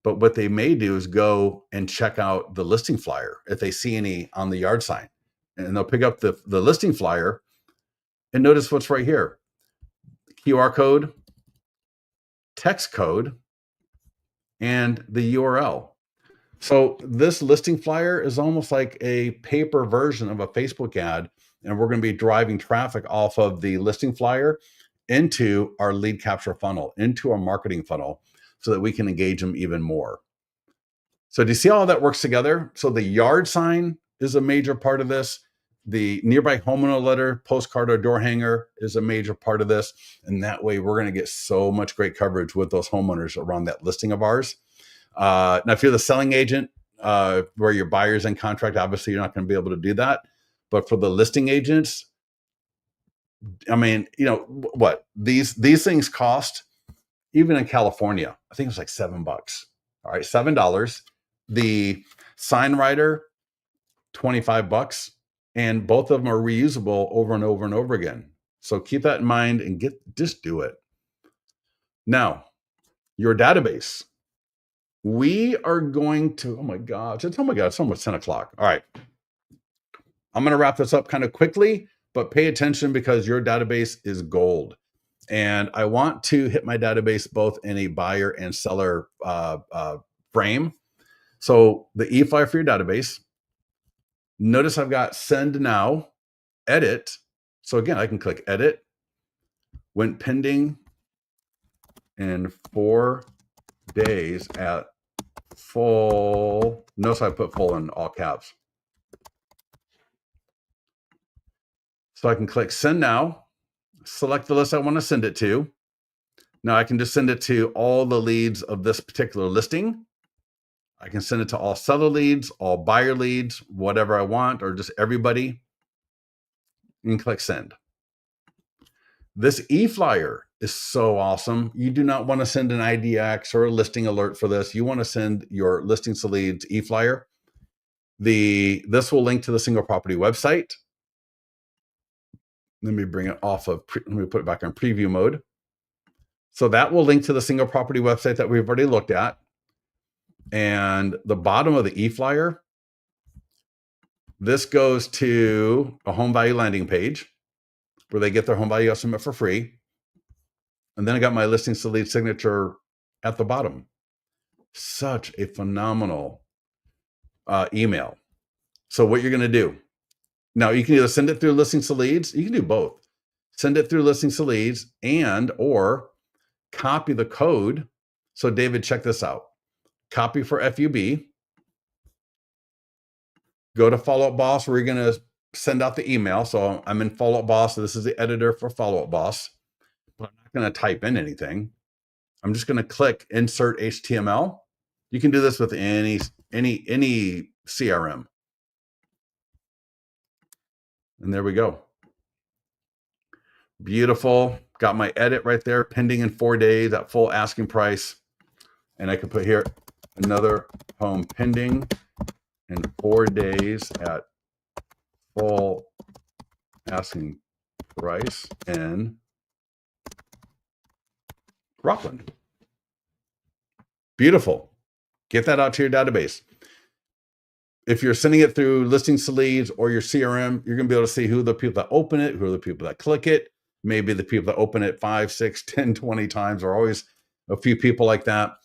but what they may do is go and check out the listing flyer if they see any on the yard sign. And they'll pick up the listing flyer and notice what's right here. QR code, text code, and the URL. So this listing flyer is almost like a paper version of a Facebook ad, and we're going to be driving traffic off of the listing flyer into our lead capture funnel, into our marketing funnel, so that we can engage them even more. So do you see how that works together? So the yard sign is a major part of this. The nearby homeowner letter, postcard, or door hanger is a major part of this. And that way we're going to get so much great coverage with those homeowners around that listing of ours. Now, if you're the selling agent, where your buyer's in contract, obviously you're not going to be able to do that. But for the listing agents, I mean, you know what? These things cost, even in California, I think it's like $7. All right, $7. The sign writer, $25, and both of them are reusable over and over and over again. So keep that in mind and just do it. Now, your database. We are going to, oh my gosh, it's almost 10 o'clock. All right. I'm going to wrap this up kind of quickly, but pay attention because your database is gold. And I want to hit my database both in a buyer and seller frame. So the e-flyer for your database. Notice I've got send now, edit. So again, I can click edit. Went pending in 4 days at full. Notice I put full in all caps. So I can click send now, select the list I want to send it to. Now I can just send it to all the leads of this particular listing. I can send it to all seller leads, all buyer leads, whatever I want, or just everybody. And click send. This e-flyer is so awesome. You do not want to send an IDX or a listing alert for this. You want to send your listings to leads e-flyer. This will link to the single property website. Let me bring it off of, let me put it back on preview mode. So that will link to the single property website that we've already looked at. And the bottom of the e-flyer, this goes to a home value landing page where they get their home value estimate for free. And then I got my listings to lead signature at the bottom. Such a phenomenal email. So what you're going to do, now you can either send it through listings to leads, you can do both. Send it through listings to leads or copy the code. So David, check this out. Copy for FUB. Go to Follow Up Boss where you're going to send out the email. So I'm in Follow Up Boss. So this is the editor for Follow Up Boss. But I'm not going to type in anything. I'm just going to click Insert HTML. You can do this with any CRM. And there we go. Beautiful. Got my edit right there, pending in 4 days at full asking price. And I can put here another home pending in 4 days at full asking price in Rockland. Beautiful. Get that out to your database. If you're sending it through listings to leads or your CRM, you're going to be able to see who are the people that open it, who are the people that click it. Maybe the people that open it 5, 6, 10, 20 times are always a few people like that.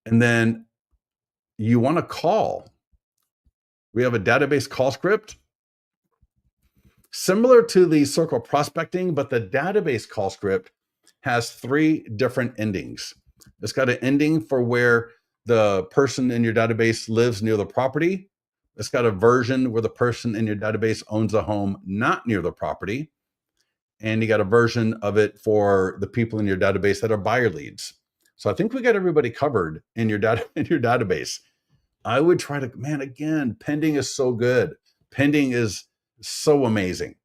And then you want to call. We have a database call script similar to the circle prospecting, but the database call script has 3 different endings. It's got an ending for where the person in your database lives near the property. It's got a version where the person in your database owns a home not near the property. And you got a version of it for the people in your database that are buyer leads. So I think we got everybody covered in your database. I would try to, man, again, pending is so good. Pending is so amazing.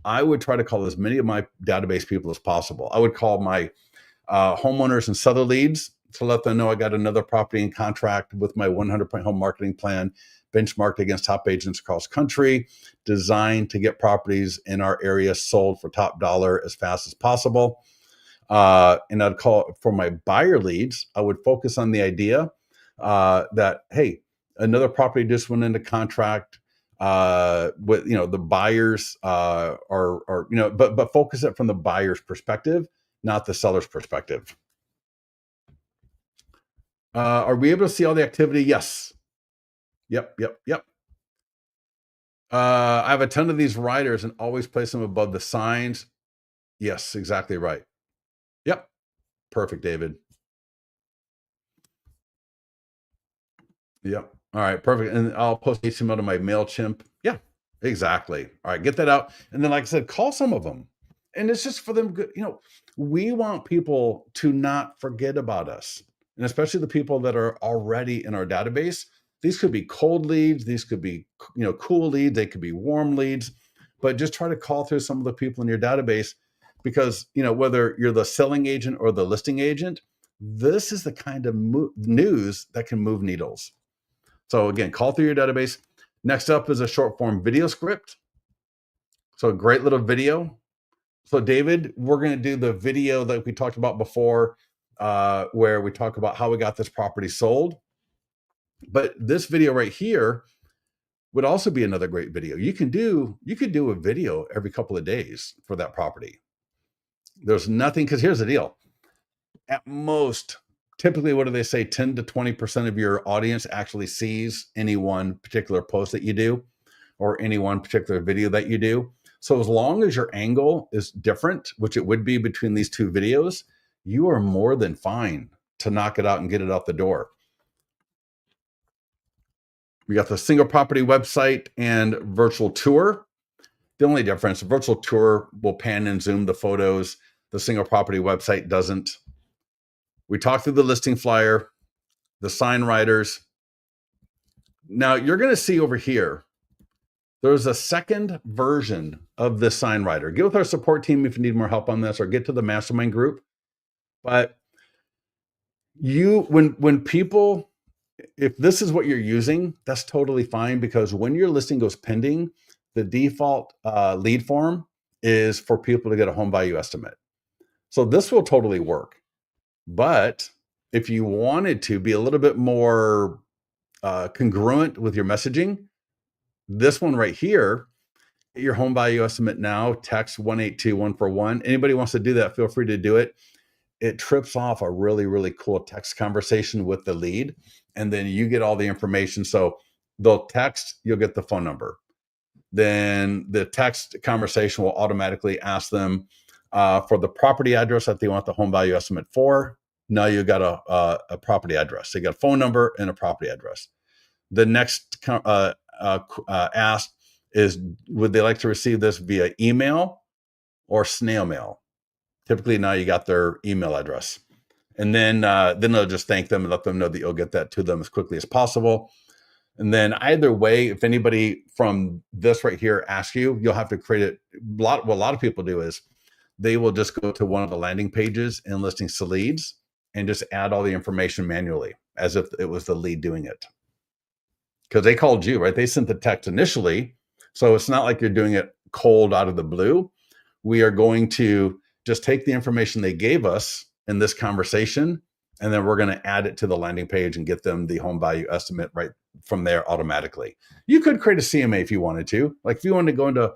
I would try to call as many of my database people as possible. I would call my homeowners and seller leads to let them know I got another property in contract with my 100-point home marketing plan, benchmarked against top agents across country, designed to get properties in our area sold for top dollar as fast as possible. And I'd call for my buyer leads. I would focus on the idea that, hey, another property just went into contract with, the buyers are, but focus it from the buyer's perspective, not the seller's perspective. Are we able to see all the activity? Yes. Yep. I have a ton of these riders and always place them above the signs. Yes, exactly right. Yep. Perfect, David. Yep. All right, perfect. And I'll post HTML to my MailChimp. Yeah, exactly. All right, get that out. And then, like I said, call some of them. And it's just for them good. We want people to not forget about us. And especially the people that are already in our database. These could be cold leads, these could be, cool leads, they could be warm leads, but just try to call through some of the people in your database because, whether you're the selling agent or the listing agent, this is the kind of news that can move needles. So again, call through your database. Next up is a short form video script. So a great little video. So David, we're going to do the video that we talked about before, where we talk about how we got this property sold. But this video right here would also be another great video. You could do a video every couple of days for that property. There's nothing, because here's the deal. At most, typically, what do they say? 10 to 20% of your audience actually sees any one particular post that you do or any one particular video that you do. So as long as your angle is different, which it would be between these two videos, you are more than fine to knock it out and get it out the door. We got the single property website and virtual tour. The only difference, the virtual tour will pan and zoom the photos. The single property website doesn't. We talked through the listing flyer, the sign riders. Now you're going to see over here, there's a second version of the sign rider. Get with our support team if you need more help on this, or get to the mastermind group. But when people, if this is what you're using, that's totally fine, because when your listing goes pending, the default lead form is for people to get a home value estimate. So this will totally work. But if you wanted to be a little bit more congruent with your messaging, this one right here, your home value estimate now, text 182141. Anybody wants to do that, feel free to do it. It trips off a really, really cool text conversation with the lead, and then you get all the information. So they'll text, you'll get the phone number. Then the text conversation will automatically ask them for the property address that they want the home value estimate for. Now you got a property address. So you got a phone number and a property address. The next ask is, would they like to receive this via email or snail mail? Typically now you got their email address. And then they'll just thank them and let them know that you'll get that to them as quickly as possible. And then either way, if anybody from this right here asks you, you'll have to create it. What a lot of people do is they will just go to one of the landing pages in Listings to Leads and just add all the information manually as if it was the lead doing it. Because they called you, right? They sent the text initially. So it's not like you're doing it cold out of the blue. We are going to just take the information they gave us in this conversation, and then we're going to add it to the landing page and get them the home value estimate right from there automatically. You could create a CMA if you wanted to. Like if you wanted to go into,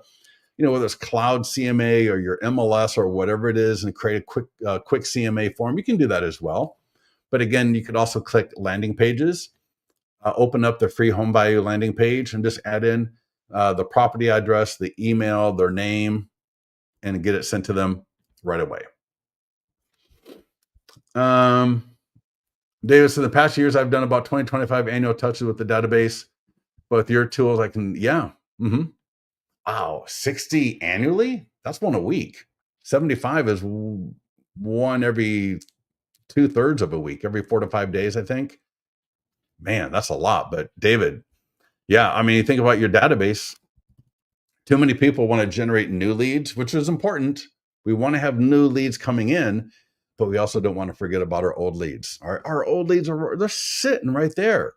whether it's cloud CMA or your MLS or whatever it is, and create a quick CMA form, you can do that as well. But again, you could also click landing pages, open up the free home value landing page, and just add in the property address, the email, their name, and get it sent to them right away. Davis, in the past years, I've done about 20, 25 annual touches with the database. But with your tools, I can, yeah. Wow, 60 annually? That's one a week. 75 is one every 2/3 of a week, every 4 to 5 days, I think. Man, that's a lot. But David, yeah, I mean, you think about your database. Too many people want to generate new leads, which is important. We want to have new leads coming in, but we also don't want to forget about our old leads. Our old leads they're sitting right there.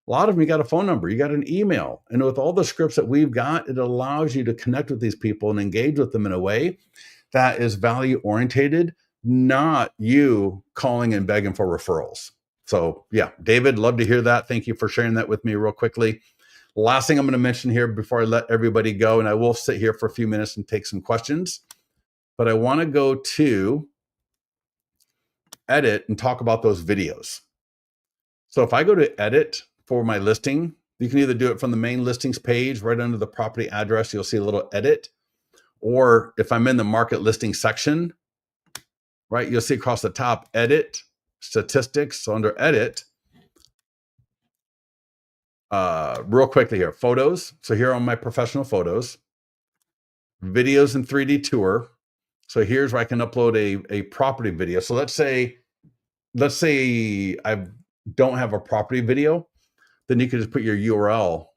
A lot of them, you got a phone number, you got an email. And with all the scripts that we've got, it allows you to connect with these people and engage with them in a way that is value orientated, not you calling and begging for referrals. So yeah, David, love to hear that. Thank you for sharing that with me real quickly. Last thing I'm going to mention here before I let everybody go, and I will sit here for a few minutes and take some questions, but I want to go to edit and talk about those videos. So if I go to edit for my listing, you can either do it from the main listings page right under the property address. You'll see a little edit. Or if I'm in the market listing section, right, you'll see across the top, edit, statistics. So under edit, real quickly here, photos. So here are my professional photos, videos in 3D tour. So here's where I can upload a property video. So let's say I don't have a property video, then you can just put your URL,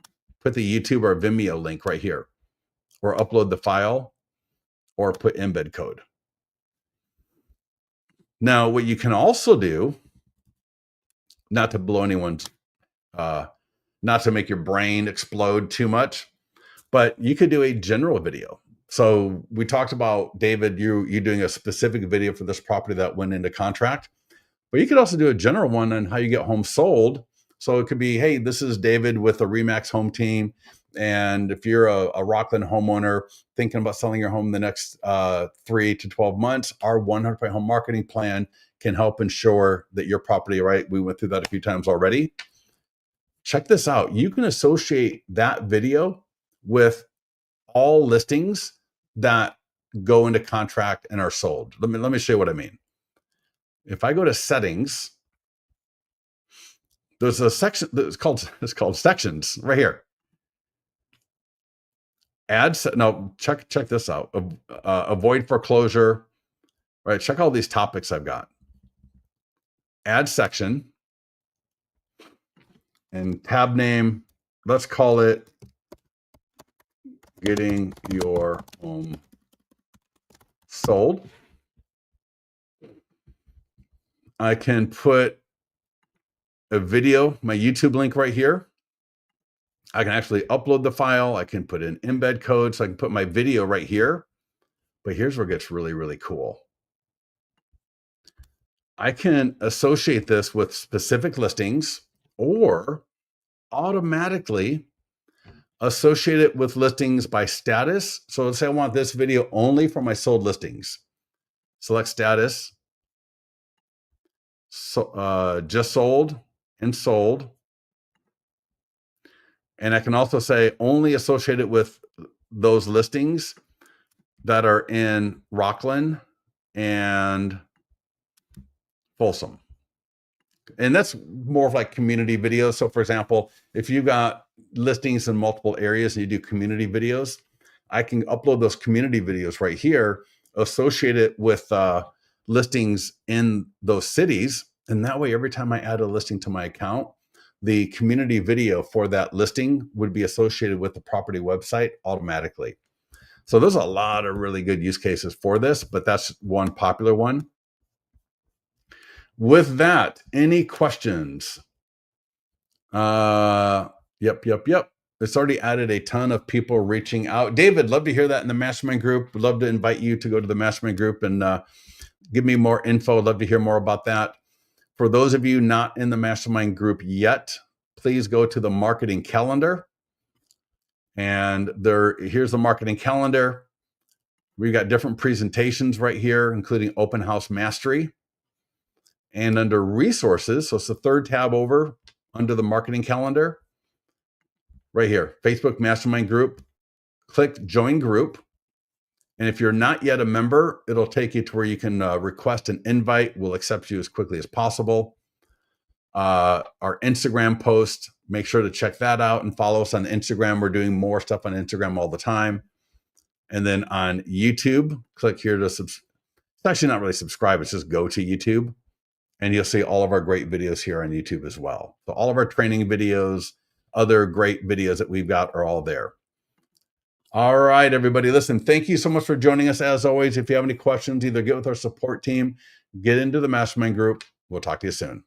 put the YouTube or Vimeo link right here, or upload the file, or put embed code. Now, what you can also do, not to blow anyone's, not to make your brain explode too much, but you could do a general video. So we talked about, David, you doing a specific video for this property that went into contract, but you could also do a general one on how you get homes sold. So it could be, hey, this is David with the Remax Home Team. And if you're a Rockland homeowner thinking about selling your home in the next 3 to 12 months, our 100% home marketing plan can help ensure that your property, right? We went through that a few times already. Check this out. You can associate that video with all listings that go into contract and are sold. Let me show you what I mean. If I go to settings, there's a section that's called sections right here. Now check this out. Avoid foreclosure, right? Check all these topics I've got. Add section and tab name. Let's call it getting your home sold. I can put a video, my YouTube link right here. I can actually upload the file. I can put in embed code, so I can put my video right here. But here's where it gets really, really cool. I can associate this with specific listings or automatically associate it with listings by status. So let's say I want this video only for my sold listings. Select status, so, just sold and sold. And I can also say only associate it with those listings that are in Rockland and Folsom. And that's more of like community videos. So for example, if you've got listings in multiple areas and you do community videos, I can upload those community videos right here, associate it with listings in those cities. And that way, every time I add a listing to my account, the community video for that listing would be associated with the property website automatically. So there's a lot of really good use cases for this, but that's one popular one. With that, any questions? Yep. It's already added a ton of people reaching out. David, love to hear that in the mastermind group. Would love to invite you to go to the mastermind group and give me more info. Love to hear more about that. For those of you not in the mastermind group yet, please go to the marketing calendar. And here's the marketing calendar. We've got different presentations right here, including Open House Mastery. And under resources, so it's the third tab over under the marketing calendar, right here, Facebook Mastermind Group. Click Join Group. And if you're not yet a member, it'll take you to where you can request an invite. We'll accept you as quickly as possible. Our Instagram post, make sure to check that out and follow us on Instagram. We're doing more stuff on Instagram all the time. And then on YouTube, click here to it's actually not really subscribe. It's just go to YouTube and you'll see all of our great videos here on YouTube as well. So all of our training videos, other great videos that we've got are all there. All right, everybody, listen, thank you so much for joining us. As always, if you have any questions, either get with our support team, get into the mastermind group. We'll talk to you soon.